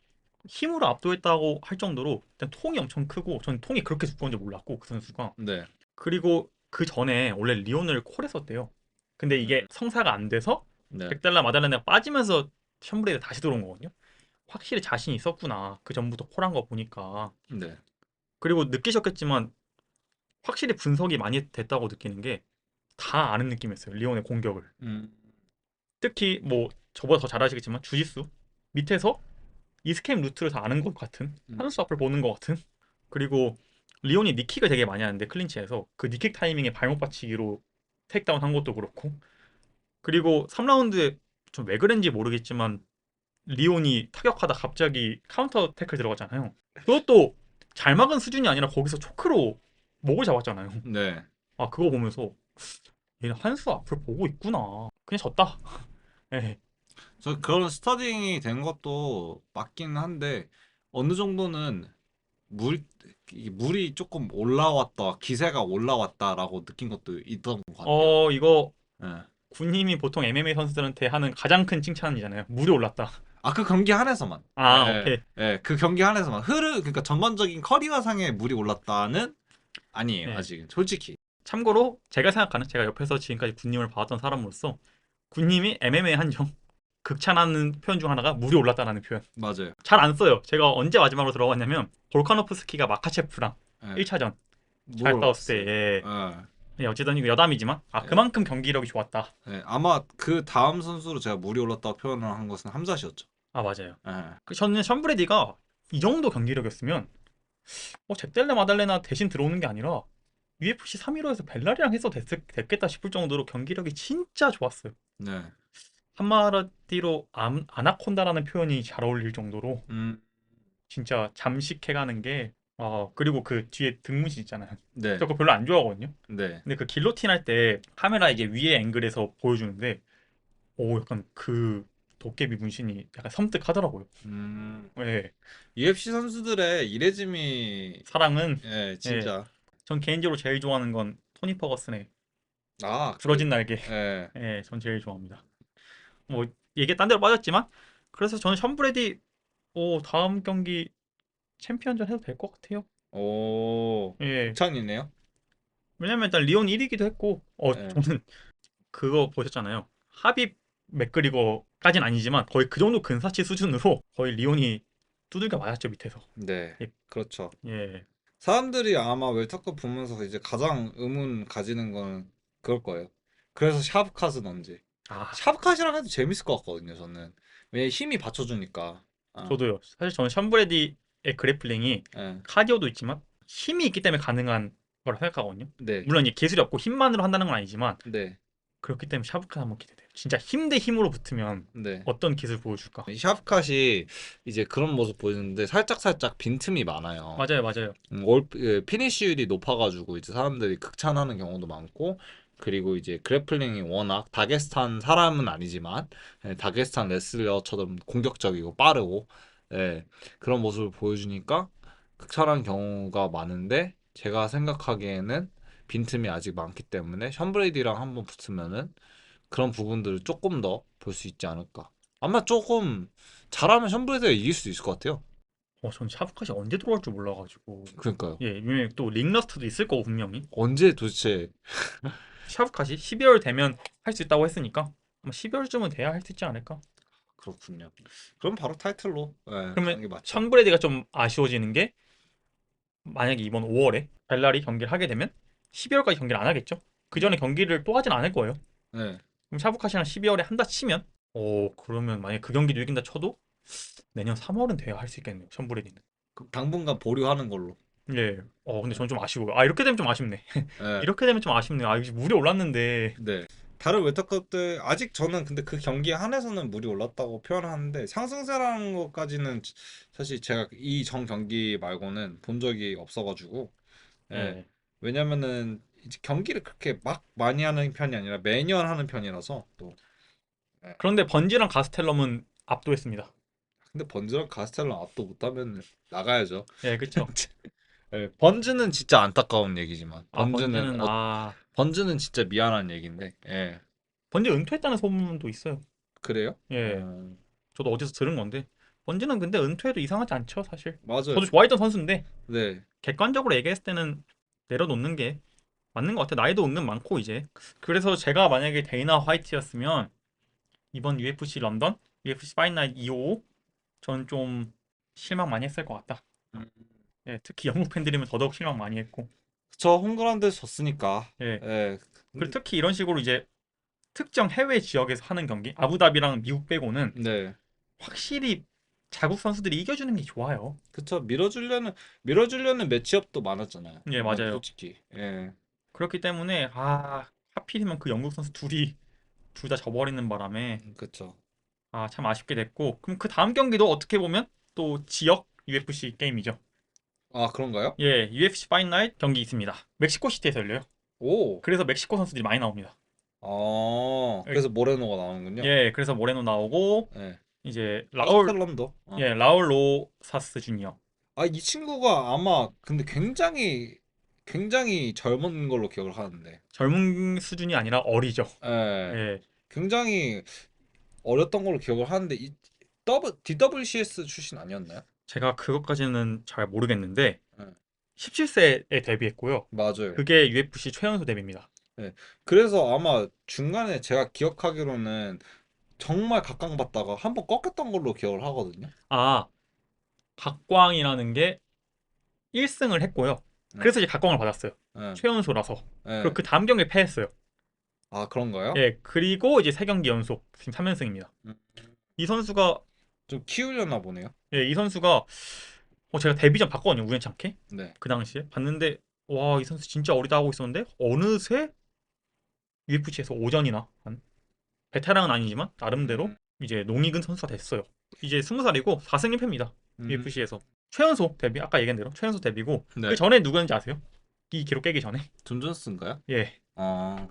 힘으로 압도했다고 할 정도로 일단 통이 엄청 크고 전 통이 그렇게 두꺼운 줄 몰랐고 그 선수가 네. 그리고 그 전에 원래 리온을 콜했었대요. 근데 이게 음, 성사가 안 돼서 네. 백달러 마달레나가 빠지면서 션브레이드 다시 들어온 거거든요. 확실히 자신이 있었구나. 그 전부터 콜한 거 보니까. 네. 그리고 느끼셨겠지만 확실히 분석이 많이 됐다고 느끼는 게 다 아는 느낌이었어요. 리온의 공격을. 음, 특히 뭐 저보다 더 잘 아시겠지만 주짓수 밑에서 이스케임 루트를 다 아는 것 같은 음, 한수 앞을 보는 것 같은 그리고 리온이 니킥을 되게 많이 하는데 클린치에서 그 니킥 타이밍에 발목 받치기로 테이크다운 한 것도 그렇고 그리고 3라운드에 좀 왜 그런지 모르겠지만 리온이 타격하다 갑자기 카운터 태클 들어갔잖아요. 그것도 잘 막은 수준이 아니라 거기서 초크로 목을 잡았잖아요. 네. 아 그거 보면서 얘는 한 수 앞을 보고 있구나. 그냥 졌다. 예. 저 그런 스타딩이 된 것도 맞긴 한데 어느 정도는 물이 조금 올라왔다, 기세가 올라왔다라고 느낀 것도 있던 것 같아요. 이거 예. 군님이 보통 MMA 선수들한테 하는 가장 큰 칭찬이잖아요. 물이 올랐다. 아, 그 경기 한에서만. 예, 아, 예, 오케이. 예. 그 경기 한에서만. 그러니까 전반적인 커리어상의 물이 올랐다는 아니에요, 예. 아직은. 솔직히. 참고로 제가 생각하는 제가 옆에서 지금까지 군님을 봐왔던 사람으로서 군님이 MMA 한정 극찬하는 표현 중 하나가 물이 올랐다라는 표현. 맞아요. 잘 안 써요. 제가 언제 마지막으로 들어갔냐면 볼카노프스키가 마카체프랑 예. 1차전 물 잘 싸웠을 올랐어요. 때 예. 어쨌든 이거 여담이지만 예. 그만큼 경기력이 좋았다. 예. 아마 그 다음 선수로 제가 물이 올랐다고 표현을 한 것은 함자시였죠. 아 맞아요. 예. 저는 션브레디가 이 정도 경기력이었으면 잭델레 마달레나 대신 들어오는 게 아니라 UFC 315에서 벨라리랑 해서 됐겠다 싶을 정도로 경기력이 진짜 좋았어요. 네. 한마디로 아나콘다라는 표현이 잘 어울릴 정도로 음, 진짜 잠식해가는 게 그리고 그 뒤에 등문신 있잖아요. 네. 저 그거 별로 안 좋아하거든요. 네. 근데 그 길로틴 할 때 카메라 이게 위에 앵글에서 보여주는데 오 약간 그 도깨비 문신이 약간 섬뜩하더라고요. 음, 예. UFC 선수들의 이레짐이 사랑은 예, 예. 진짜 전 개인적으로 제일 좋아하는 건 토니 퍼거슨의 그 부러진 날개. 예. 예, 전 제일 좋아합니다. 뭐 얘기 딴 데로 빠졌지만 그래서 저는 션 브레디 다음 경기 챔피언전 해도 될 것 같아요. 오, 예. 극찬이네요. 왜냐면 일단 리온 1위기도 했고 예. 저는 그거 보셨잖아요. 합입 맥그리거까진 아니지만 거의 그 정도 근사치 수준으로 거의 리온이 두들겨 맞았죠 밑에서. 네. 예. 그렇죠. 예. 사람들이 아마 웰터컵 보면서 이제 가장 의문 가지는 건 그럴 거예요. 그래서 샤브카스 언제? 아, 샤브카시랑 해도 재밌을 것 같거든요, 저는. 왜냐 힘이 받쳐주니까. 아, 저도요. 사실 저는 샴브레디의 그래플링이 예. 카디오도 있지만 힘이 있기 때문에 가능한 거라 생각하거든요. 네, 물론 이게 기술이 없고 힘만으로 한다는 건 아니지만 네, 그렇기 때문에 샤브카 한번 기대돼요. 진짜 힘 대 힘으로 붙으면 네. 어떤 기술 보여줄까? 이 샤브카시 이제 그런 모습 보이는데 살짝 빈틈이 많아요. 맞아요, 맞아요. 피니쉬율이 높아가지고 이제 사람들이 극찬하는 경우도 많고 그리고 이제 그래플링이 워낙 다게스탄 사람은 아니지만 다게스탄 레슬러처럼 공격적이고 빠르고 예, 그런 모습을 보여주니까 극찬하는 경우가 많은데 제가 생각하기에는 빈틈이 아직 많기 때문에 션 브레이디랑 한번 붙으면은 그런 부분들을 조금 더 볼 수 있지 않을까. 아마 조금 잘하면 션 브레이디가 이길 수도 있을 것 같아요. 전 샤브카시 언제 들어갈 줄 몰라가지고. 그러니까요. 예, 왜냐면 또 링러스트도 있을 거고 분명히. 언제 도대체 샤브카시 12월 되면 할 수 있다고 했으니까 아마 12월쯤은 돼야 할 수 있지 않을까? 그렇군요. 그럼 바로 타이틀로 그러면 가는 게 맞죠. 샴브레디가 좀 아쉬워지는 게 만약에 이번 5월에 벨라리 경기를 하게 되면 12월까지 경기를 안 하겠죠? 그 전에 네. 경기를 또 하진 않을 거예요. 네. 그럼 샤브카시랑 12월에 한다 치면 그러면 만약에 그 경기도 이긴다 쳐도 내년 3월은 돼야 할 수 있겠네요. 샴브레디는. 그럼 당분간 보류하는 걸로. 예. 근데 네. 저는 좀 아쉬워요. 아, 이렇게 되면 좀 아쉽네. 네. 이렇게 되면 좀 아쉽네요. 아, 이제 물이 올랐는데. 네. 다른 웨터컵들 아직 저는 근데 그 경기에 한해서는 물이 올랐다고 표현하는데 상승세라는 것까지는 사실 제가 이 전 경기 말고는 본 적이 없어가지고 예. 예. 왜냐면은 이제 경기를 그렇게 막 많이 하는 편이 아니라 매년 하는 편이라서 또 예. 그런데 번지랑 가스텔럼은 압도했습니다. 근데 번즈랑 가스텔랑 압도 못하면 나가야죠. 예, 그쵸. 예, 번즈는 진짜 안타까운 얘기지만 아, 번지는, 번즈는 진짜 미안한 얘기인데 예. 번지 은퇴했다는 소문도 있어요. 그래요? 예. 저도 어디서 들은 건데. 번지는 근데 은퇴해도 이상하지 않죠, 사실. 맞아요. 저도 좋아했던 선수인데, 네. 객관적으로 얘기했을 때는 내려놓는 게 맞는 것 같아요. 나이도 은근 많고, 이제. 그래서 제가 만약에 데이나 화이트였으면, 이번 UFC 런던, UFC 파이널 255, 저는 좀 실망 많이 했을 것 같다. 음. 예, 특히 영국 팬들이면 더더욱 실망 많이 했고. 저 홈그라운드에서 졌으니까. 예. 예. 그리고 근데 특히 이런 식으로 이제 특정 해외 지역에서 하는 경기, 아부다비랑 미국 빼고는 네. 확실히 자국 선수들이 이겨주는 게 좋아요. 그쵸. 밀어주려는 매치업도 많았잖아요. 예, 맞아요. 솔직히. 예. 그렇기 때문에 하필이면 그 영국 선수 둘이 둘 다 져버리는 바람에 그쵸. 참 아쉽게 됐고, 그럼 그 다음 경기도 어떻게 보면 또 지역 UFC 게임이죠. 아, 그런가요? 예, UFC 파이널 경기 있습니다. 멕시코 시티에서 열려요. 오. 그래서 멕시코 선수들이 많이 나옵니다. 그래서 모레노가 나오는군요. 예, 그래서 모레노 나오고 예. 이제 카스텔럼도. 라울 로사스 주니어. 이 친구가 아마 근데 굉장히 젊은 걸로 기억을 하는데. 젊은 수준이 아니라 어리죠. 예. 예, 굉장히 어렸던 걸로 기억을 하는데 DWCS 출신 아니었나요? 제가 그것까지는 잘 모르겠는데 예. 17세에 데뷔했고요. 맞아요. 그게 UFC 최연소 데뷔입니다. 예. 그래서 아마 중간에 제가 기억하기로는 정말 각광받다가 한번 꺾였던 걸로 기억을 하거든요. 아, 각광이라는 게 1승을 했고요. 네. 그래서 이제 각광을 받았어요. 예. 최연소라서. 그리고 예. 그 다음 경기에 패했어요. 아, 그런가요? 예, 그리고 이제 3경기 연속 지금 3연승입니다. 음. 이 선수가 좀 키우려나 보네요. 이 선수가 제가 데뷔 전 봤거든요. 우연치 않게. 네. 그 당시에 봤는데 와, 이 선수 진짜 어리다 하고 있었는데 어느새 UFC에서 오전이나 한 베테랑은 아니지만 나름대로 음. 이제 농익은 선수가 됐어요. 이제 20살이고 4승 1패입니다. 음. UFC에서 최연소 데뷔 아까 얘기한 대로 최연소 데뷔고 그 네. 전에 누구였는지 아세요? 이 기록 깨기 전에. 존 존슨인가요? 예.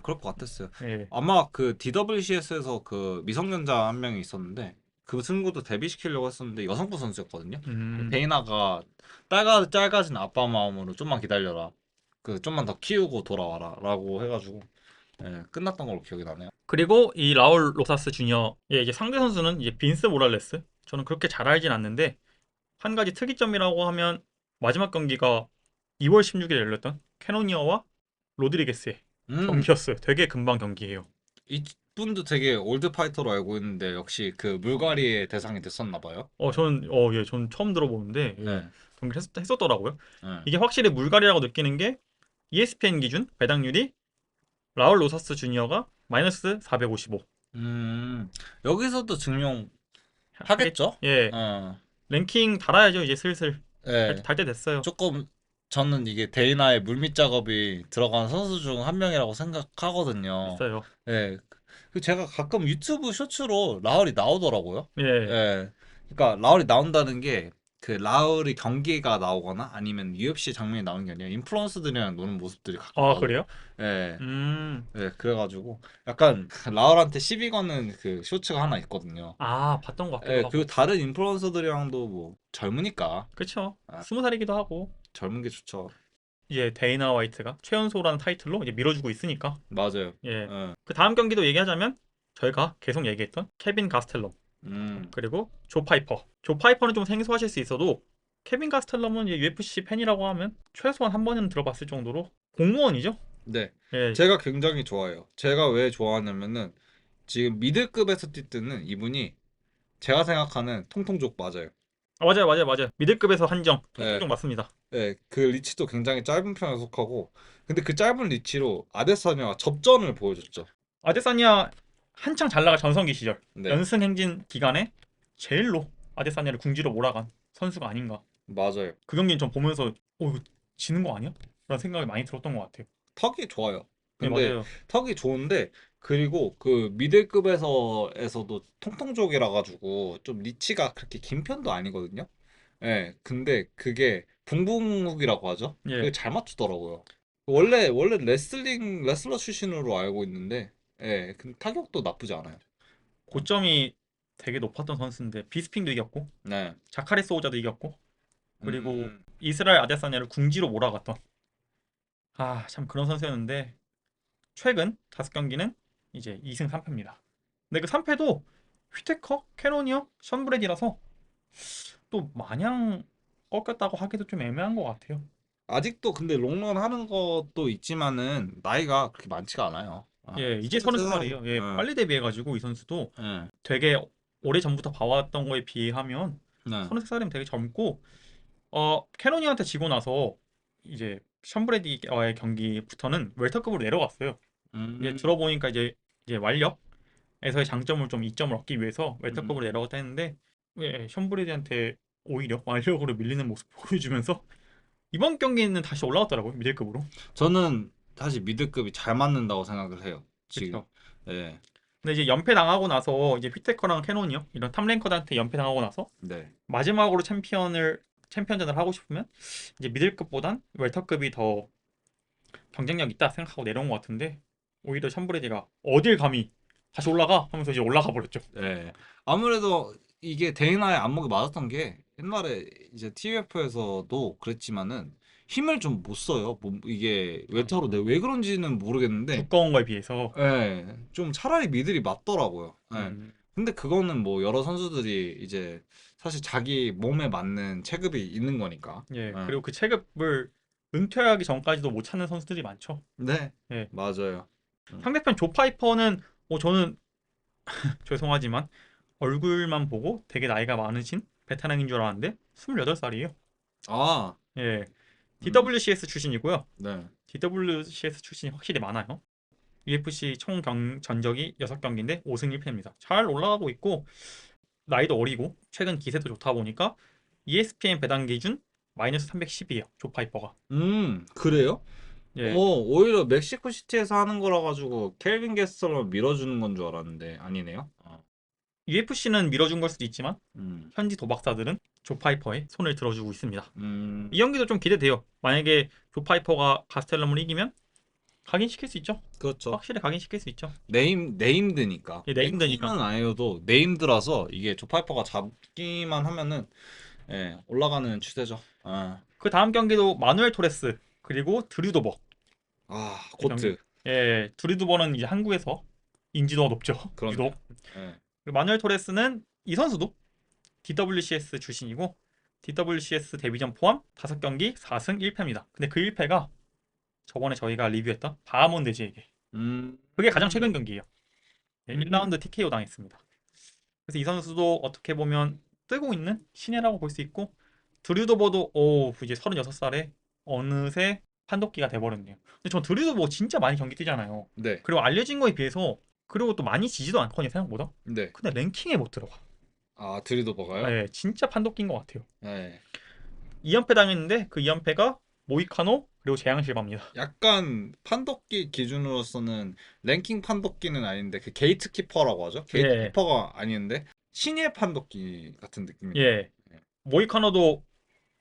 그럴 것 같았어요. 예. 아마 그 DWCS에서 그 미성년자 한 명이 있었는데 그 친구도 데뷔시키려고 했었는데 여성부 선수였거든요. 음. 데이나가 짧아진 아빠 마음으로 좀만 기다려라. 그 좀만 더 키우고 돌아와라라고 해가지고 끝났던 걸로 기억이 나네요. 그리고 이 라울 로사스 주니어의 이제 상대 선수는 이제 빈스 모랄레스. 저는 그렇게 잘 알진 않는데 한 가지 특이점이라고 하면 마지막 경기가 2월 16일에 열렸던 캐노니어와 로드리게스의 음, 경기였어요. 되게 금방 경기예요. 이분도 되게 올드 파이터로 알고 있는데 역시 그 물갈이의 대상이 됐었나 봐요. 저는 처음 들어보는데 네. 경기를 했었더라고요. 네. 이게 확실히 물갈이라고 느끼는 게 ESPN 기준 배당률이 라울 로사스 주니어가 마이너스 455 여기서도 증명하겠죠? 하겠 예 어. 랭킹 달아야죠. 이제 슬슬 네. 달 때 됐어요. 조금 저는 이게 데이나의 물밑 작업이 들어간 선수 중 한 명이라고 생각하거든요. 있어요. 예. 그 제가 가끔 유튜브 쇼츠로 라울이 나오더라고요. 예. 예. 그러니까 라울이 나온다는 게 그 라울이 경기가 나오거나 아니면 UFC 장면이 나오는 게 아니라 인플루언서들이랑 노는 모습들이 가끔 아 나오더라고요. 그래요? 예. 음. 예, 그래가지고 약간 라울한테 시비 거는 그 쇼츠가 하나 있거든요. 아 봤던 것 같기도 예, 그리고 하고. 다른 인플루언서들이랑도 뭐 젊으니까 그쵸. 아, 20살이기도 하고. 젊은 게 좋죠. 이제 데이나 화이트가 최연소라는 타이틀로 이제 밀어주고 있으니까. 맞아요. 예. 예. 그 다음 경기도 얘기하자면 저희가 계속 얘기했던 케빈 가스텔럼 음. 그리고 조 파이퍼. 조 파이퍼는 좀 생소하실 수 있어도 케빈 가스텔럼은 이제 UFC 팬이라고 하면 최소한 한 번은 들어봤을 정도로 공무원이죠. 네. 예. 제가 굉장히 좋아해요. 제가 왜 좋아하냐면은 지금 미들급에서 뛰뜨는 이분이 제가 생각하는 통통족 맞아요. 아, 맞아요, 맞아요, 맞아요. 미들급에서 한정 예. 통통종 맞습니다. 예. 그 리치도 굉장히 짧은 편에 속하고 근데 그 짧은 리치로 아데사냐와 접전을 보여줬죠. 아데사니아 한창 잘 나갈 전성기 시절 네. 연승 행진 기간에 제일로 아데사니아를 궁지로 몰아간 선수가 아닌가. 맞아요. 그 경기는 좀 보면서 이거 지는 거 아니야? 라는 생각이 많이 들었던 것 같아요. 턱이 좋아요. 네, 근데 맞아요. 턱이 좋은데 그리고 그 미들급에서도 통통족이라 가지고 좀 리치가 그렇게 긴 편도 아니거든요. 예. 근데 그게 붕붕훅이라고 하죠. 그게 예. 잘 맞추더라고요. 원래 레슬러 출신으로 알고 있는데 예. 근데 타격도 나쁘지 않아요. 고점이 되게 높았던 선수인데 비스핑도 이겼고 네. 자카레 소우자도 이겼고 그리고 음. 이스라엘 아데사니아를 궁지로 몰아갔던 참 그런 선수였는데 최근 5경기는 이제 2승 3패입니다. 근데 그 3패도 휘테커, 캐노니어, 션브레디라서 또 마냥 꺾였다고 하기도 좀 애매한 것 같아요. 아직도 근데 롱런 하는 것도 있지만은 나이가 그렇게 많지가 않아요. 아, 예, 이제 33살이에요. 33살이에요. 예, 빨리 데뷔해가지고 이 선수도 예. 되게 오래 전부터 봐왔던 거에 비하면 네. 33살이면 되게 젊고 캐노니한테 지고 나서 이제 션브레디와의 경기부터는 웰터급으로 내려갔어요. 이제 음. 들어보니까 이제 완력에서의 장점을 좀 이점을 얻기 위해서 웰터급으로 음. 내려갔다 했는데 션브레디한테 오히려 완력으로 밀리는 모습 보여주면서 이번 경기는 다시 올라왔더라고요 미들급으로. 저는 사실 미드급이 잘 맞는다고 생각을 해요. 지금. 그렇죠. 예. 근데 이제 연패 당하고 나서 이제 휘테커랑 캐논이요 이런 탑랭커들한테 연패 당하고 나서 네. 마지막으로 챔피언전을 하고 싶으면 이제 미들급보단 웰터급이 더 경쟁력 있다 생각하고 내려온 것 같은데 오히려 샴브레디가 어딜 감히 다시 올라가 하면서 이제 올라가 버렸죠. 예. 아무래도 이게 데이나의 안목에 맞았던 게 옛날에 이제 TUF에서도 그랬지만은 힘을 좀 못 써요. 뭐 이게 외타로 왜 그런지는 모르겠는데 두꺼운 거에 비해서. 예. 좀 차라리 미들이 맞더라고요. 예. 음, 근데 그거는 뭐 여러 선수들이 이제 사실 자기 몸에 맞는 체급이 있는 거니까. 예 예. 그리고 그 체급을 은퇴하기 전까지도 못 찾는 선수들이 많죠. 네. 예 맞아요. 상대편 조 파이퍼는 저는 죄송하지만 얼굴만 보고 되게 나이가 많으신 베테랑인 줄 알았는데 28살이에요. 아. 예 음. DWCS 출신이고요. 네. DWCS 출신이 확실히 많아요. UFC 총 전적이 6경기인데 5승 1패입니다. 잘 올라가고 있고 나이도 어리고 최근 기세도 좋다 보니까 ESPN 배당 기준 마이너스 310이에요. 조 파이퍼가. 그래요? 예. 오히려 멕시코 시티에서 하는 거라 가지고 켈빈 게스터를 밀어주는 건 줄 알았는데 아니네요. UFC는 밀어준 걸 수도 있지만 음. 현지 도박사들은 조 파이퍼의 손을 들어주고 있습니다. 음. 이 경기도 좀 기대돼요. 만약에 조 파이퍼가 가스텔럼을 이기면 각인시킬 수 있죠. 그렇죠. 확실히 각인시킬 수 있죠. 네임드니까. 예, 랭킹은 네임드니까. 아니어도 네임드라서 이게 조파이퍼가 잡기만 하면은 예, 올라가는 추세죠. 아. 그 다음 경기도 마누엘 토레스 그리고 드류도버 아, 이 경기. 고트. 예, 드류도버는 이제 한국에서 인지도가 높죠. 그럼요. 유독. 예. 그리고 마누엘 토레스는 이 선수도 DWCS 출신이고 DWCS 데뷔전 포함 5경기 4승 1패입니다. 근데 그 1패가 저번에 저희가 리뷰했던 바하몬드즈에게 음. 그게 가장 최근 경기예요. 음. 1라운드 TKO 당했습니다. 그래서 이 선수도 어떻게 보면 뜨고 있는 신예라고 볼 수 있고 드류도버도 오 이제 36살에 어느새 판독기가 돼버렸네요. 근데 전 드류도버 진짜 많이 경기 뛰잖아요. 네. 그리고 알려진 거에 비해서 그리고 또 많이 지지도 않거든요 생각보다. 네. 근데 랭킹에 못 들어가. 아, 드리도버가요? 예, 진짜 판독기인 것 같아요. 네. 2연패 당했는데 그 2연패가 모이카노 그리고 재앙실바입니다. 약간 판독기 기준으로서는 랭킹 판독기는 아닌데 그 게이트키퍼라고 하죠. 예, 게이트키퍼가 아닌데 신예 판독기 같은 느낌이네요. 예. 모이카노도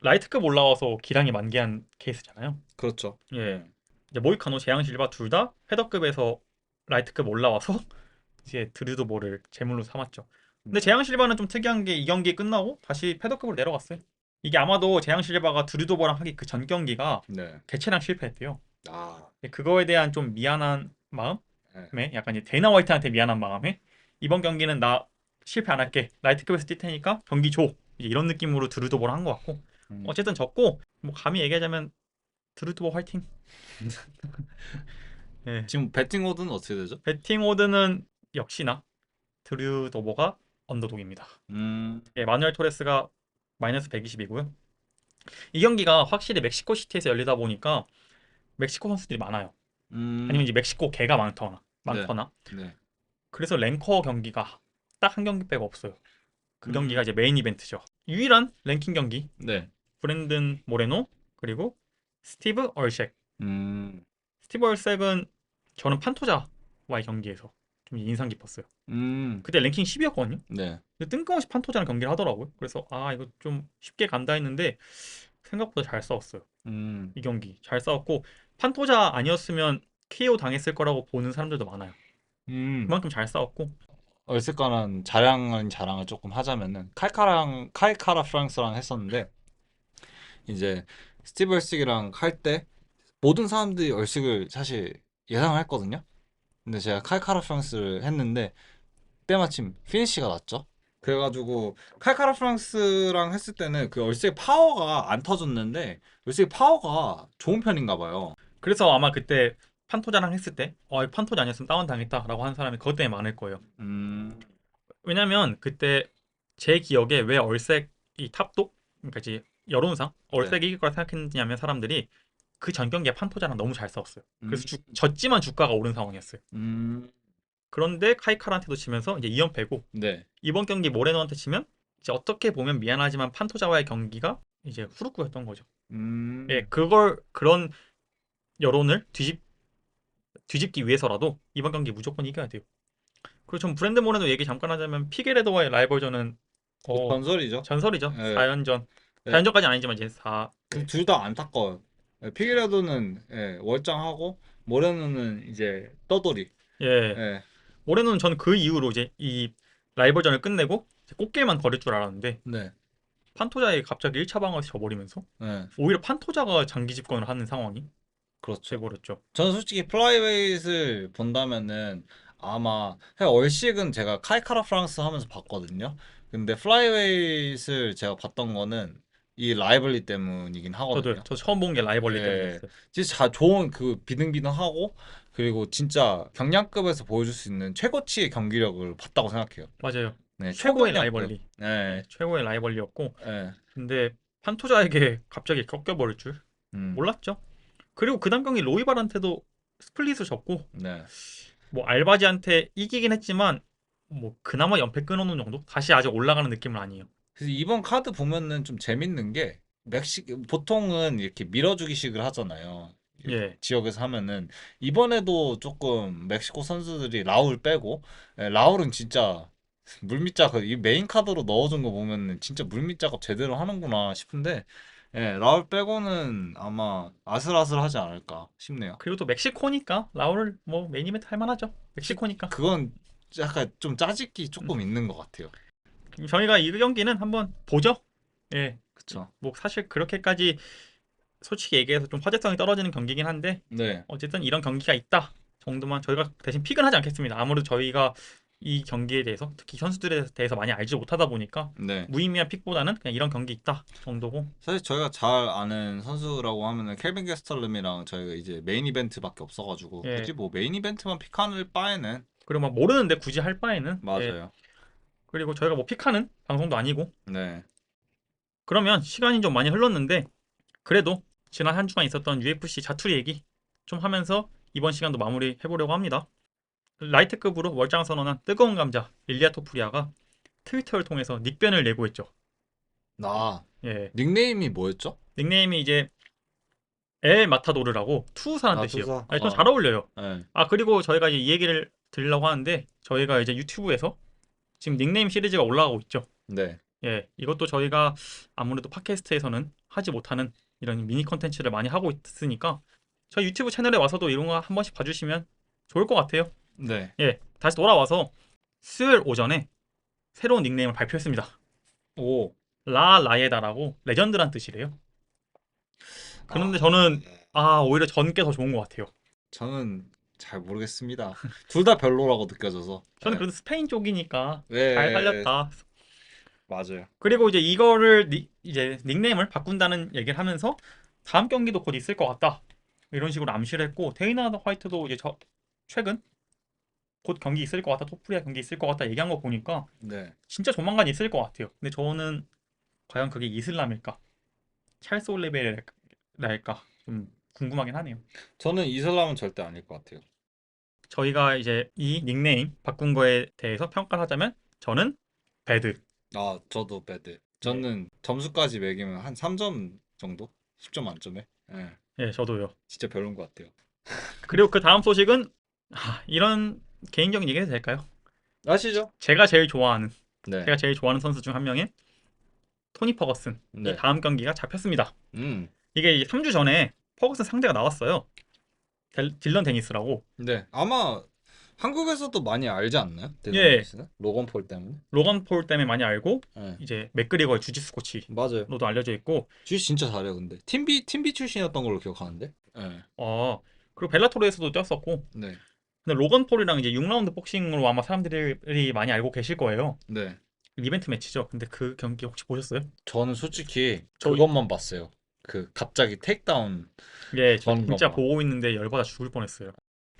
라이트급 올라와서 기량이 만개한 케이스잖아요. 그렇죠. 예. 네. 이제 모이카노, 재앙실바 둘 다 패더급에서 라이트급 올라와서 이제 드류도버를 제물로 삼았죠. 근데 네. 재앙실바는 좀 특이한 게 이 경기 끝나고 다시 패더급으로 내려갔어요. 이게 아마도 재앙실바가 드류도버랑 하기 그 전 경기가 네. 개체량 실패했대요. 아, 그거에 대한 좀 미안한 네. 마음에 약간 이제 데이나 화이트한테 미안한 마음에 이번 경기는 나 실패 안 할게. 라이트급에서 뛸 테니까 경기 줘. 이제 이런 느낌으로 드루도버를 한 것 같고 음. 어쨌든 졌고 뭐 감히 얘기하자면 드루도버 화이팅. 예. 지금 배팅 오드는 어떻게 되죠? 배팅 오드는 역시나 드루도버가 언더독입니다. 음. 예, 마누엘 토레스가 마이너스 120이고요. 이 경기가 확실히 멕시코 시티에서 열리다 보니까 멕시코 선수들이 많아요. 아니면 음. 이제 멕시코 개가 네. 많거나 네. 그래서 랭커 경기가 딱 한 경기 빼고 없어요. 그 경기가 음. 이제 메인 이벤트죠. 유일한 랭킹 경기 네. 브랜든 모레노 그리고 스티브 얼쉑. 음. 스티브 얼쉑은 저는 판토자와의 경기에서 좀 인상 깊었어요. 음. 그때 랭킹 10위였거든요. 네. 근데 뜬금없이 판토자랑 경기를 하더라고요. 그래서 아 이거 좀 쉽게 간다 했는데 생각보다 잘 싸웠어요. 음. 이 경기 잘 싸웠고 판토자 아니었으면 KO 당했을 거라고 보는 사람들도 많아요. 음. 그만큼 잘 싸웠고 얼스가는 자랑을 조금 하자면은 칼카라 프랑스랑 했었는데 이제 스티브 얼식이랑 할 때 모든 사람들이 얼식을 사실 예상을 했거든요. 근데 제가 칼카라 프랑스를 했는데 때마침 피니시가 났죠. 그래가지고 칼카라 프랑스랑 했을 때는 그 얼식의 파워가 안 터졌는데 얼식의 파워가 좋은 편인가 봐요. 그래서 아마 그때 판토자랑 했을 때 판토자 아니었으면 다운 당했다라고 하는 사람이 그것 때문에 많을 거예요. 음. 왜냐면 그때 제 기억에 왜 얼색이 탑독 그러니까 이제 여론상 네. 얼색이 이길 거라 생각했냐면 사람들이 그 전 경기에 판토자랑 너무 잘 싸웠어요. 그래서 음. 졌지만 주가가 오른 상황이었어요. 음. 그런데 카이카르한테도 치면서 이제 2연패고 네. 이번 경기 모레노한테 치면 이제 어떻게 보면 미안하지만 판토자와의 경기가 이제 후루꾸였던 거죠. 예, 음. 그런 여론을 뒤집기 위해서라도 이번 경기 무조건 이겨야 돼요. 그리고 전 브랜드 모레노 얘기 잠깐 하자면 피게레도와의 라이벌전은 전설이죠. 전설이죠. 예. 4연전. 예. 4연전까지는 아니지만 이제 4. 둘 다 안타까워요. 예, 피그레도는 예, 월장하고 모레노는 이제 떠돌이. 예. 예. 올해는 전 그 이후로 이제 이 라이벌전을 끝내고 이제 꽃길만 걸을 줄 알았는데 네. 판토자에 갑자기 1차 방어에서 져버리면서 네. 오히려 판토자가 장기 집권을 하는 상황이 그렇죠. 돼버렸죠. 저는 솔직히 플라이웨이를 본다면은 아마 얼식은 제가 카이카라 프랑스 하면서 봤거든요. 근데 플라이웨이를 제가 봤던 거는 이 라이벌리 때문이긴 저도요. 하거든요. 저 처음 본 게 라이벌리 예. 때문이었어요. 진짜 좋은 그 비등비등하고 그리고 진짜 경량급에서 보여줄 수 있는 최고치의 경기력을 봤다고 생각해요. 맞아요. 네, 최고의 초경량급. 라이벌리. 네. 최고의 라이벌리였고 예. 근데 판토자에게 갑자기 꺾여버릴 줄 음. 몰랐죠. 그리고 그 다음 경기 로이발한테도 스플릿을 졌고 네. 뭐 알바지한테 이기긴 했지만 뭐 그나마 연패 끊어놓은 정도? 다시 아직 올라가는 느낌은 아니에요. 그래서 이번 카드 보면은 좀 재밌는 게 보통은 이렇게 밀어주기식을 하잖아요. 이렇게 예. 지역에서 하면은 이번에도 조금 멕시코 선수들이 라울 빼고 라울은 진짜 물밑작업 이 메인 카드로 넣어준 거 보면은 진짜 물밑작업 제대로 하는구나 싶은데 라울 빼고는 아마 아슬아슬하지 않을까 싶네요. 그리고 또 멕시코니까 라울을 뭐 메인 이벤트 할 만하죠. 멕시코니까. 그건 약간 좀 짜집기 음. 조금 있는 것 같아요. 저희가 이 경기는 한번 보죠. 예. 그쵸? 뭐 사실 그렇게까지 솔직히 얘기해서 좀 화제성이 떨어지는 경기긴 한데 네. 어쨌든 이런 경기가 있다 정도만 저희가 대신 픽은 하지 않겠습니다. 아무래도 저희가 이 경기에 대해서 특히 선수들에 대해서 많이 알지 못하다 보니까 네. 무의미한 픽보다는 그냥 이런 경기 있다 정도고. 사실 저희가 잘 아는 선수라고 하면은 켈빈 게스털름이랑 저희가 이제 메인 이벤트밖에 없어가지고 예. 굳이 뭐 메인 이벤트만 픽하는 바에는 그리고 막 모르는데 굳이 할 바에는 예. 맞아요. 그리고 저희가 뭐 픽하는 방송도 아니고 네. 그러면 시간이 좀 많이 흘렀는데 그래도 지난 한 주간 있었던 UFC 자투리 얘기 좀 하면서 이번 시간도 마무리 해보려고 합니다. 라이트급으로 월장 선언한 뜨거운 감자 일리아 토프리아가 트위터를 통해서 닉변을 예고했죠. 나 예, 닉네임이 뭐였죠? 닉네임이 이제 엘 마타도르라고 투사란 아 뜻이에요. 투사. 아니, 좀 잘 어울려요. 네. 아, 그리고 저희가 이제 이 얘기를 드리려고 하는데 저희가 이제 유튜브에서 지금 닉네임 시리즈가 올라가고 있죠. 네. 예, 이것도 저희가 아무래도 팟캐스트에서는 하지 못하는 이런 미니 컨텐츠를 많이 하고 있으니까 저희 유튜브 채널에 와서도 이런 거 한 번씩 봐주시면 좋을 것 같아요. 네. 예, 다시 돌아와서 수요일 오전에 새로운 닉네임을 발표했습니다. 오. 라라에다라고 레전드란 뜻이래요. 그런데 아, 저는 오히려 전게 더 좋은 것 같아요. 저는 잘 모르겠습니다. 둘 다 별로라고 느껴져서. 저는 네. 그래도 스페인 쪽이니까 잘 네, 살렸다. 맞아요. 그리고 이제 이거를 이제 닉네임을 바꾼다는 얘기를 하면서 다음 경기도 곧 있을 것 같다. 이런 식으로 암시를 했고 데이나 화이트도 이제 최근 곧 경기 있을 것 같다. 토프리아 경기 있을 것 같다 얘기한 거 보니까 네. 진짜 조만간 있을 것 같아요. 근데 저는 과연 그게 이슬람일까? 찰스 올리베라일까? 좀 궁금하긴 하네요. 저는 이슬람은 절대 아닐 것 같아요. 저희가 이제 이 닉네임 바꾼 거에 대해서 평가를 하자면 저는 배드. 아, 저도 배드. 예, 저는 점수까지 매기면 한 3점 정도? 10점 만점에? 예. 예, 저도요. 진짜 별론 것 같아요. 그리고 그 다음 소식은 이런 개인적인 얘기 해도 될까요? 아시죠? 제가 제일 좋아하는 네. 제가 제일 좋아하는 선수 중 한 명인 토니 퍼거슨. 이 네. 다음 경기가 잡혔습니다. 음. 이게 이제 3주 전에 퍼거슨 상대가 나왔어요. 딜런 데니스라고. 네. 아마 한국에서도 많이 알지 않나요? 예, 딜런 로건 폴 때문에? 로건 폴 때문에 많이 알고 네. 이제 맥그리거의 주짓수 맞아요. 코치로도 알려져 있고 주짓 진짜 잘해요, 근데. 팀비 출신이었던 걸로 기억하는데. 네. 그리고 벨라토르에서도 뛰었었고. 네. 근데 로건 폴이랑 이제 6라운드 복싱으로 아마 사람들이 많이 알고 계실 거예요. 네. 이벤트 매치죠. 근데 그 경기 혹시 보셨어요? 저는 솔직히 저 그것만 봤어요. 그 갑자기 테이크다운 예, 저 건 진짜 것만. 보고 있는데 열받아 죽을 뻔했어요.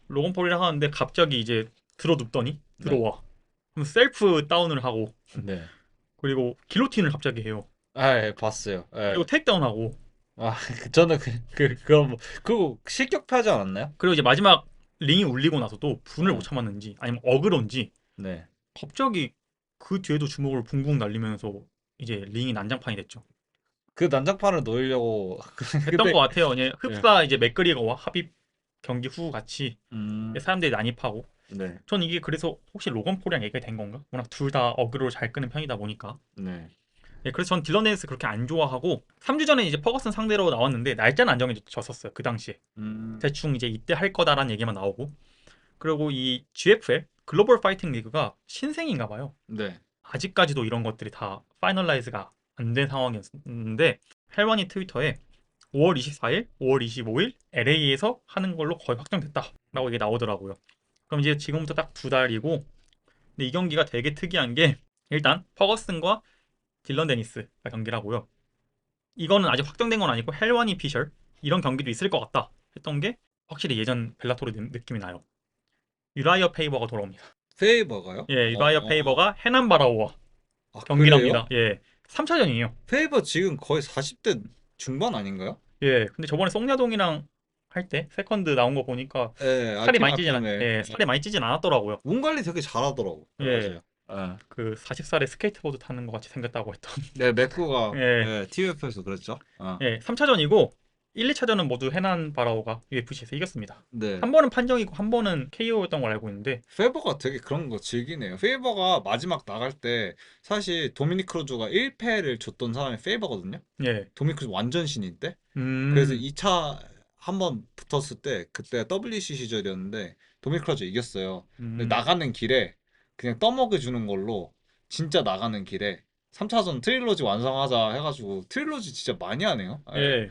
로건 폴이랑 하는데 갑자기 이제 들어눕더니 네. 들어와. 그럼 셀프 다운을 하고 네. 그리고 길로틴을 갑자기 해요. 아, 예, 봤어요. 그리고 예. 테이크다운하고 아, 저는 그거 뭐, 그거 실격하지 않았나요? 그리고 이제 마지막 링이 울리고 나서도 분을 못 네. 참았는지 아니면 어그론지 네. 갑자기 그 뒤에도 주먹을 붕붕 날리면서 이제 링이 난장판이 됐죠. 그 난장판을 놓으려고 했던 것 근데 같아요. 이제 예. 흡사 이제 맥그리거와 합입 경기 후 같이 음. 사람들이 난입하고 네. 전 이게 그래서 혹시 로건 폴이랑 얘기가 된 건가? 워낙 둘 다 어그로를 잘 끄는 편이다 보니까 네. 예, 그래서 전 딜런 데니스 그렇게 안 좋아하고 3주 전에 이제 퍼거슨 상대로 나왔는데 날짜는 안 정해졌었어요. 그 당시에 음. 대충 이제 이때 할 거다라는 얘기만 나오고 그리고 이 GFL 글로벌 파이팅 리그가 신생인가 봐요. 네. 아직까지도 이런 것들이 다 파이널라이즈가 안 된 상황이었는데 헬원이 트위터에 5월 24일, 5월 25일 LA에서 하는 걸로 거의 확정됐다라고 이게 나오더라고요. 그럼 이제 지금부터 딱 2달이고 근데 이 경기가 되게 특이한 게 일단 퍼거슨과 딜런 데니스가 경기를 하고요. 이거는 아직 확정된 건 아니고 헬원이 피셜 이런 경기도 있을 것 같다 했던 게 확실히 예전 벨라토르 느낌이 나요. 유라이어 페이버가 돌아옵니다. 페이버가요? 예, 유라이어 페이버가 해남 바라오와 아, 경기를 그래요? 합니다. 예, 3차전이에요. 페이버 지금 거의 40대 중반 아닌가요? 예, 근데 저번에 송야동이랑 할 때 세컨드 나온 거 보니까 예, 살이 알팀 많이 찌진 RPM에 살이 많이 찌진 않았더라고요. 몸 관리 되게 잘하더라고. 예, 맞아요. 예. 그 40살에 스케이트보드 타는 것 같이 생겼다고 했던. 네, 맥구가 예, 예, TF에서 그랬죠. 예, 3차전이고 1, 2차전은 모두 해난 바라오가 UFC에서 이겼습니다. 네. 한 번은 판정이고 한 번은 KO였던 걸 알고 있는데 페이버가 되게 그런 거 즐기네요. 페이버가 마지막 나갈 때 사실 도미닉 크루즈가 1패를 줬던 사람이 페이버거든요. 예, 도미닉 크루즈 완전 신인 때. 그래서 음, 2차 한 번 붙었을 때 그때 WC 시절이었는데 도미닉 크루즈 이겼어요. 근데 음, 나가는 길에 그냥 떠먹여 주는 걸로 진짜 나가는 길에 3차전 트릴로지 완성하자 해가지고 트릴로지 진짜 많이 하네요. 예. 예,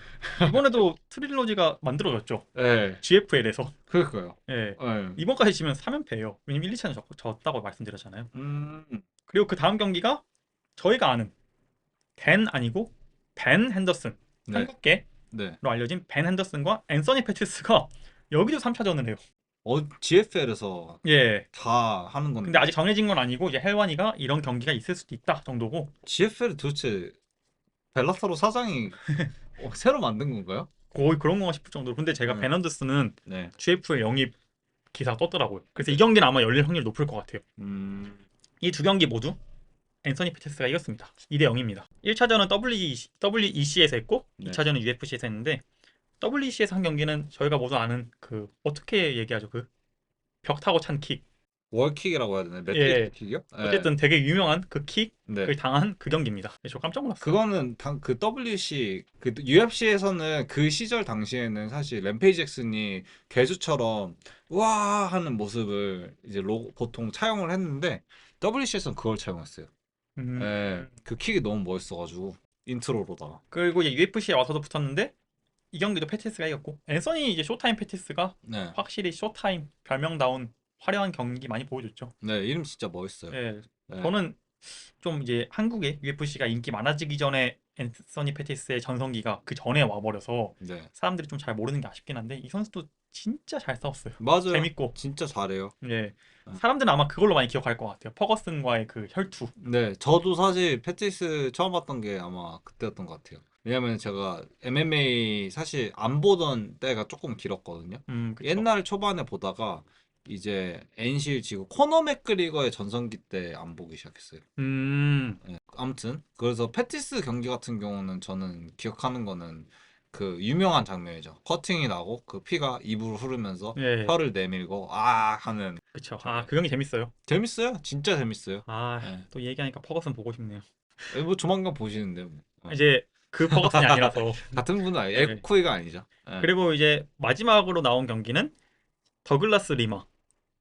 이번에도 트릴로지가 만들어졌죠. 예. GFL에서. 그러니까요. 예, 예. 이번까지 지면 3연패예요. 왜냐면 1, 2차전 졌다고 말씀드렸잖아요. 음. 그리고 그 다음 경기가 저희가 아는 댄 아니고 벤 핸더슨 네. 한국계로 네. 알려진 벤 핸더슨과 앤서니 패티스가 여기도 3차전을 해요. GFL에서 예. 다 하는 근데 건데 아직 정해진 건 아니고 이제 헬완이가 이런 경기가 있을 수도 있다 정도고 GFL이 도대체 벨라토르 사장이 새로 만든 건가요? 거의 그런 건가 싶을 정도로. 근데 제가 네. 베넌드스는 네. GF의 영입 기사가 떴더라고요. 그래서 네. 이 경기는 아마 열릴 확률이 높을 것 같아요. 음. 이 두 경기 모두 앤서니 페티스가 이겼습니다. 2대 0입니다. 1차전은 WEC에서 했고 네. 2차전은 UFC에서 했는데 WEC에서 한 경기는 저희가 모두 아는 그 어떻게 얘기하죠? 그 벽 타고 찬 킥. 월킥이라고 해야 되나? 매트리스 예. 킥이요? 네. 어쨌든 되게 유명한 그 킥을 네. 당한 그 경기입니다. 저 깜짝 놀랐어요. 그거는 그 WC 그 UFC에서는 그 시절 당시에는 사실 램페이지 잭슨이 괴수처럼 와 하는 모습을 이제 보통 차용을 했는데 WC에서는 그걸 차용했어요. 예. 음. 그 킥이 너무 멋있어가지고 인트로로다가. 그리고 이제 UFC에 와서도 붙었는데 이 경기도 페티스가 이겼고 앤서니 이제 쇼타임 페티스가 네. 확실히 쇼타임 별명다운 화려한 경기 많이 보여줬죠. 네, 이름 진짜 멋있어요. 예. 네. 저는 좀 이제 한국에 UFC가 인기 많아지기 전에 앤서니 페티스의 전성기가 그 전에 와버려서 네. 사람들이 좀 잘 모르는 게 아쉽긴 한데 이 선수도 진짜 잘 싸웠어요. 맞아요. 재밌고. 진짜 잘해요. 예. 네. 사람들은 아마 그걸로 많이 기억할 것 같아요. 퍼거슨과의 그 혈투. 네, 저도 사실 패티스 처음 봤던 게 아마 그때였던 것 같아요. 왜냐면 제가 MMA 사실 안 보던 때가 조금 길었거든요. 그쵸. 옛날 초반에 보다가 이제 엔실 지고 코너 맥그리거의 전성기 때 안 보기 시작했어요. 음, 네, 아무튼 그래서 패티스 경기 같은 경우는 저는 기억하는 거는 그 유명한 장면이죠. 커팅이 나고 그 피가 입으로 흐르면서 예, 혀를 내밀고 아 하는 그쵸. 아, 장면. 그 경기 재밌어요. 재밌어요. 진짜 재밌어요. 아, 예. 또 얘기하니까 퍼거슨 보고 싶네요. 뭐 조만간 보시는데 뭐. 이제 그 퍼거슨이 아니라서. 같은 분은 아니 예. 에코이가 아니죠. 예. 그리고 이제 마지막으로 나온 경기는 더글라스 리마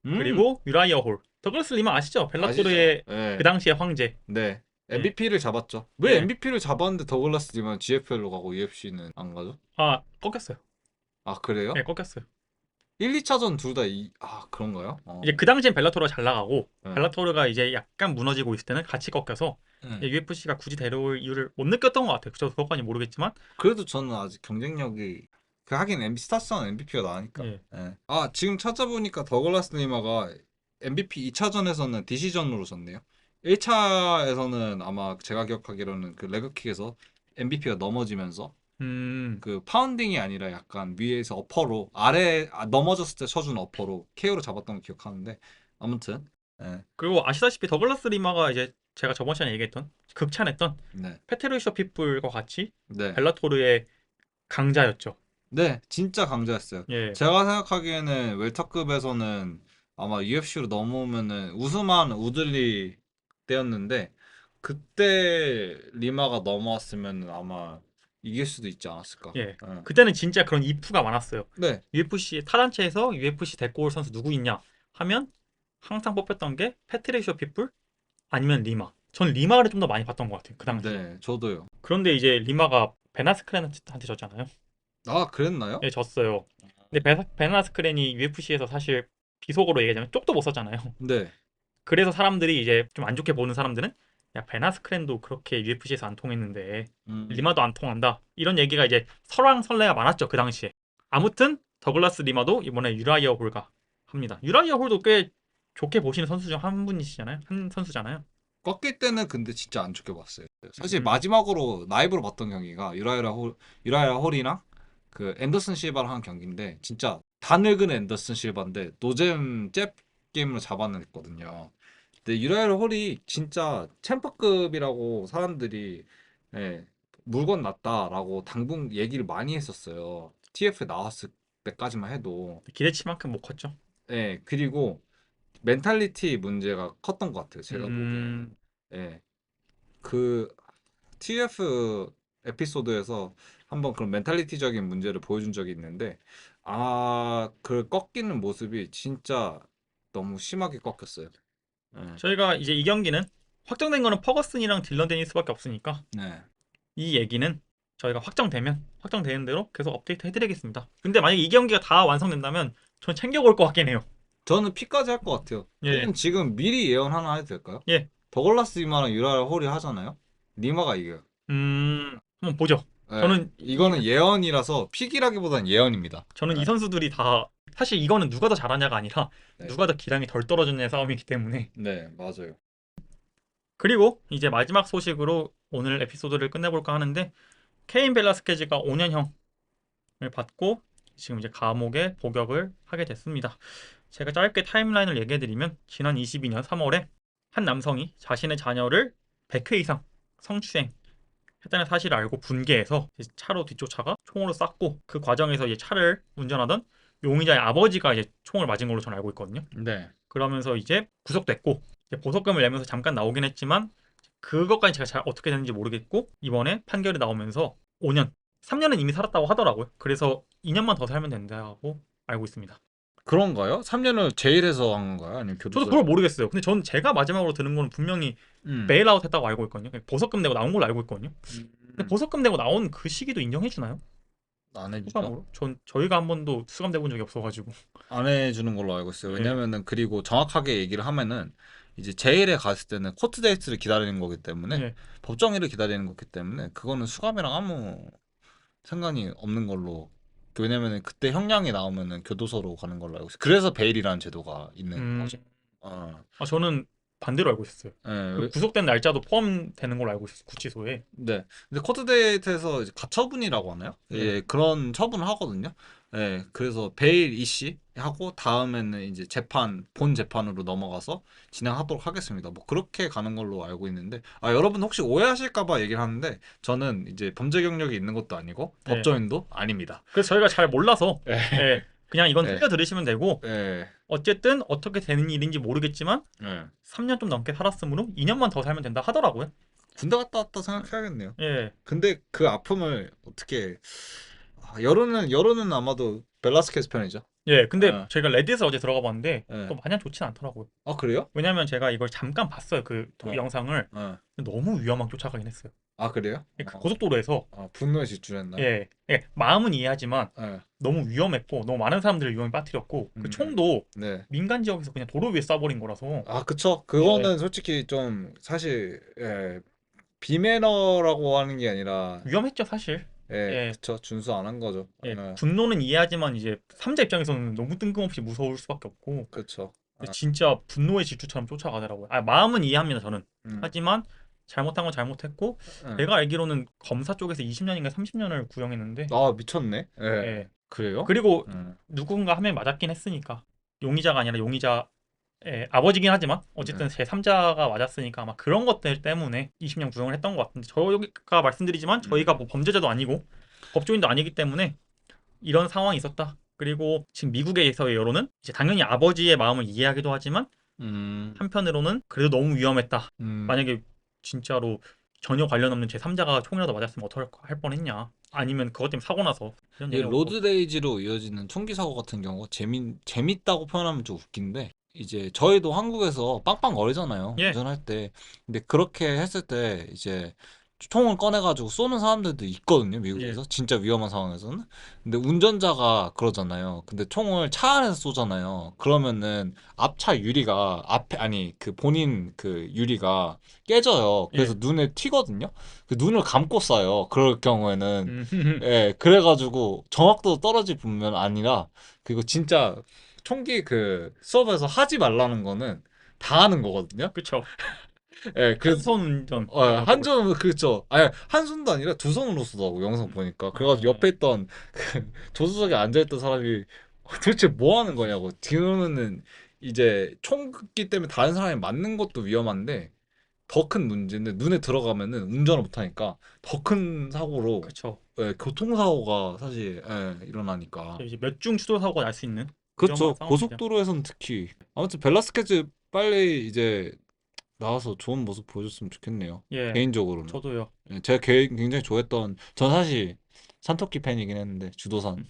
음 그리고 유라이어 홀. 더글라스 리마 아시죠? 아시죠? 벨라토르의 그 예. 당시의 황제. 네. 예. MVP를 잡았죠. 왜 예. MVP를 잡았는데 더글라스 님은 GFL로 가고 UFC는 안 가죠? 아, 꺾였어요. 아 그래요? 예, 꺾였어요. 1, 2차전 둘 다 그런가요? 이제 그 당시엔 벨라토르가 잘 나가고 네. 벨라토르가 이제 약간 무너지고 있을 때는 같이 꺾여서 네. UFC가 굳이 데려올 이유를 못 느꼈던 것 같아요. 저 그것까지 모르겠지만. 그래도 저는 아직 경쟁력이 그 하긴 스타스는 MVP가 나으니까. 예. 예. 아 지금 찾아보니까 더글라스 니마가 MVP 2차전에서는 디시전으로 졌네요. 1차에서는 아마 제가 기억하기로는 그 레그킥에서 MVP가 넘어지면서 음. 그 파운딩이 아니라 약간 위에서 어퍼로 넘어졌을 때 쳐준 어퍼로 KO로 잡았던 걸 기억하는데 아무튼 예. 그리고 아시다시피 더글라스 리마가 이제 제가 저번 시간에 얘기했던 극찬했던 네. 페테르이셔 피플과 같이 네. 벨라토르의 강자였죠. 네, 진짜 강자였어요. 예. 제가 생각하기에는 웰터급에서는 아마 UFC로 넘어오면은 우스만 우들리 때였는데 그때 리마가 넘어왔으면 아마 이길 수도 있지 않았을까. 예. 예. 그때는 진짜 그런 이프가 많았어요. 네, UFC 타단체에서 UFC 데리고 올 선수 누구 있냐 하면 항상 뽑혔던 게 페테르이셔 피플 아니면 리마. 전 리마를 좀 더 많이 봤던 것 같아요. 그 당시에. 네, 저도요. 그런데 이제 리마가 베나스크렌한테 졌잖아요. 아, 그랬나요? 예, 졌어요. 근데 베나스크렌이 UFC에서 사실 비속어로 얘기하자면 쪽도 못 썼잖아요. 네. 그래서 사람들이 이제 좀 안 좋게 보는 사람들은 야 베나스크렌도 그렇게 UFC에서 안 통했는데 음, 리마도 안 통한다 이런 얘기가 이제 설왕설래가 많았죠 그 당시에. 아무튼 더글라스 리마도 이번에 유라이어 홀과 합니다. 유라이어 홀도 꽤 좋게 보시는 선수 중 한 분이시잖아요. 한 선수잖아요. 꺾일 때는 근데 진짜 안 좋게 봤어요. 사실 음, 마지막으로 라이브로 봤던 경기가 유라이라 홀이랑 그 앤더슨 실바랑 한 경기인데 진짜 다 늙은 앤더슨 실바인데 노잼 잽 게임으로 잡아냈거든요. 근데 유라이라 홀이 진짜 챔프급이라고 사람들이 예, 물건 났다라고 당분 얘기를 많이 했었어요. TF에 나왔을 때까지만 해도. 기대치만큼 못 컸죠. 예, 그리고 멘탈리티 문제가 컸던 것 같아요. 제가 보기에는. 음, 예. 그 TF 에피소드에서 한번 그런 멘탈리티적인 문제를 보여준 적이 있는데 그 꺾이는 모습이 진짜 너무 심하게 꺾였어요. 네. 저희가 이제 이 경기는 확정된 거는 퍼거슨이랑 딜런 데니스밖에 없으니까 네. 이 얘기는 저희가 확정되면 확정되는 대로 계속 업데이트 해드리겠습니다. 근데 만약에 이 경기가 다 완성된다면 전 챙겨볼 것 같긴 해요. 저는 피까지 할 것 같아요. 예, 그럼 지금 미리 예언 하나 해도 될까요? 예. 더글라스 리마랑 유라 홀이 하잖아요. 리마가 이겨요. 한번 보죠. 네. 이거는 예언이라서 픽이라기보단 예언입니다. 저는 이 네. 선수들이 다 사실 이거는 누가 더 잘하냐가 아니라 네. 누가 더 기량이 덜 떨어지냐의 싸움이기 때문에 네, 맞아요. 그리고 이제 마지막 소식으로 오늘 에피소드를 끝내볼까 하는데 케인 벨라스케즈가 5년형을 받고 지금 이제 감옥에 복역을 하게 됐습니다. 제가 짧게 타임라인을 얘기해드리면 지난 22년 3월에 한 남성이 자신의 자녀를 100회 이상 성추행 했다는 사실을 알고 분개해서 이제 차로 뒤쫓아가 총으로 쐈고 그 과정에서 이제 차를 운전하던 용의자의 아버지가 이제 총을 맞은 걸로 저는 알고 있거든요. 네. 그러면서 이제 구속됐고 이제 보석금을 내면서 잠깐 나오긴 했지만 그것까지 제가 잘 어떻게 됐는지 모르겠고 이번에 판결이 나오면서 5년, 3년은 이미 살았다고 하더라고요. 그래서 2년만 더 살면 된다고 알고 있습니다. 그런가요? 3년을 제일에서 한 건가요? 아니면 저도 교도소? 그걸 모르겠어요. 근데 전 제가 마지막으로 들은 거는 분명히 음. 베일아웃 했다고 알고 있거든요. 보석금 내고 나온 걸로 알고 있거든요. 근데 음. 보석금 내고 나온 그 시기도 인정해 주나요? 안 해주죠? 수감으로? 전 저희가 한 번도 수감돼 본 적이 없어가지고. 안 해주는 걸로 알고 있어요. 네. 왜냐면은 그리고 정확하게 얘기를 하면은 이제 제일에 갔을 때는 코트 데이트를 기다리는 거기 때문에 네. 법정일을 기다리는 거기 때문에 그거는 수감이랑 아무 상관이 없는 걸로. 왜냐면은 그때 형량이 나오면은 교도소로 가는 걸로 알고 있어요. 그래서 베일이라는 제도가 있는 음, 거죠. 어. 저는 반대로 알고 있었어요. 예, 그 구속된 날짜도 포함되는 걸로 알고 있었어요. 구치소에. 네. 근데 코트데이트에서 이제 가처분이라고 하나요? 네. 예, 그런 처분을 하거든요. 예, 그래서 베일 이씨 하고 다음에는 이제 본 재판으로 넘어가서 진행하도록 하겠습니다. 뭐 그렇게 가는 걸로 알고 있는데, 여러분 혹시 오해하실까봐 얘기를 하는데, 저는 이제 범죄 경력이 있는 것도 아니고 네. 법조인도 아닙니다. 그래서 저희가 잘 몰라서 예, 예, 그냥 이건 예. 틀려 들으시면 되고 예, 어쨌든 어떻게 되는 일인지 모르겠지만 예. 3년 좀 넘게 살았으므로 2년만 더 살면 된다 하더라고요. 군대 갔다 왔다 생각해야겠네요. 예. 근데 그 아픔을 어떻게, 여론은 아마도 벨라스케스 편이죠. 예. 근데 예, 제가 레딧을 어제 들어가 봤는데 예. 또 마냥 좋진 않더라고요. 그래요? 왜냐면 제가 이걸 잠깐 봤어요. 그 어. 영상을. 예. 너무 위험하게 쫓아가긴 했어요. 그래요? 그 고속도로에서 분노에 질주했나요? 예. 예. 마음은 이해하지만 예. 너무 위험했고 너무 많은 사람들을 위험에 빠뜨렸고 그 총도 네. 민간 지역에서 그냥 도로 위에 쏴버린 거라서 그쵸. 그거는 솔직히 좀 사실 비매너라고 하는 게 아니라 위험했죠, 사실. 예. 그쵸. 준수 안 한 거죠. 예, 분노는 이해하지만 이제 삼자 입장에서는 너무 뜬금없이 무서울 수밖에 없고 그쵸. 근데 진짜 분노의 질주처럼 쫓아가더라고요. 마음은 이해합니다, 저는. 음. 하지만 잘못한 건 잘못했고 제가 알기로는 검사 쪽에서 20년인가 30년을 구형했는데 미쳤네. 예. 그래요? 그리고 누군가 한 명 맞았긴 했으니까 용의자가 아니라 용의자의 아버지긴 하지만 어쨌든 제 3자가 맞았으니까 아마 그런 것들 때문에 20년 구형을 했던 것 같은데 저희가 말씀드리지만 저희가 뭐 범죄자도 아니고 법조인도 아니기 때문에 이런 상황이 있었다. 그리고 지금 미국에서의 여론은 이제 당연히 아버지의 마음을 이해하기도 하지만 한편으로는 그래도 너무 위험했다. 만약에 진짜로 전혀 관련 없는 제3자가 총이라도 맞았으면 어떡할 뻔했냐. 아니면 그것 때문에 사고 나서 이런 이게 얘기가 로드레이지로 이어지는 총기 사고 같은 경우가 재밌다고 표현하면 좀 웃긴데, 이제 저희도 한국에서 빵빵거리잖아요. 예. 운전할 때. 근데 그렇게 했을 때 이제 총을 꺼내가지고 쏘는 사람들도 있거든요, 미국에서. 진짜 위험한 상황에서는. 근데 운전자가 그러잖아요. 근데 총을 차 안에서 쏘잖아요. 그러면은 앞차 유리가 그 본인 그 유리가 깨져요. 그래서 눈에 튀거든요. 그 눈을 감고 쏴요. 그럴 경우에는. 그래가지고 정확도 떨어질 뿐만 아니라, 그리고 진짜 총기 그 수업에서 하지 말라는 거는 다 하는 거거든요. 그쵸. 그래서 한손 운전. 한 손, 그렇죠. 한 손도 아니라 두 손으로 쏘더라고, 영상 보니까. 그래가지고 옆에 있던 그 조수석에 앉아있던 사람이 도대체 뭐 하는 거냐고. 뒤로는 이제 총기 때문에 다른 사람이 맞는 것도 위험한데, 더 큰 문제는 눈에 들어가면은 운전을 못하니까 더 큰 사고로, 그쵸. 교통사고가 사실 일어나니까. 이제 몇 중 추돌 사고가 날 수 있는 그렇죠. 위험한 상황이죠. 고속도로에서는 특히. 아무튼 벨라스케즈 빨리 이제 나와서 좋은 모습 보여줬으면 좋겠네요. 예. 개인적으로는. 저도요. 제가 굉장히 좋아했던, 전 사실 산토끼 팬이긴 했는데, 주도산.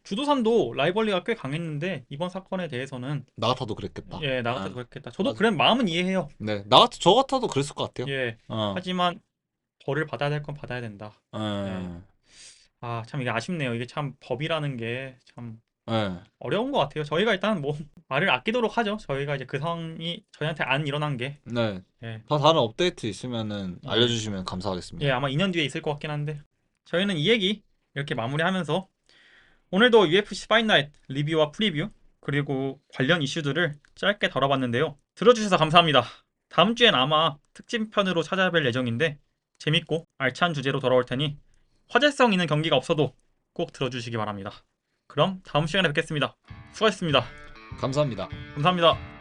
주도산도 라이벌리가 꽤 강했는데 이번 사건에 대해서는 나 같아도 그랬겠다. 나 같아도 그랬겠다. 저도 맞아. 그래 마음은 이해해요. 네, 저 같아도 그랬을 것 같아요. 예. 하지만 벌을 받아야 될 건 받아야 된다. 참 이게 아쉽네요. 이게 참 법이라는 게 참 어려운 것 같아요. 저희가 일단 뭐 말을 아끼도록 하죠. 저희가 이제 그 상황이 저희한테 안 일어난 게. 네. 예. 더 다른 업데이트 있으면은 알려주시면 감사하겠습니다. 아마 2년 뒤에 있을 것 같긴 한데 저희는 이 얘기 이렇게 마무리하면서 오늘도 UFC 파이트 나이트 리뷰와 프리뷰 그리고 관련 이슈들을 짧게 다뤄봤는데요. 들어주셔서 감사합니다. 다음 주엔 아마 특집편으로 찾아뵐 예정인데 재밌고 알찬 주제로 돌아올 테니 화제성 있는 경기가 없어도 꼭 들어주시기 바랍니다. 그럼 다음 시간에 뵙겠습니다. 수고하셨습니다. 감사합니다. 감사합니다.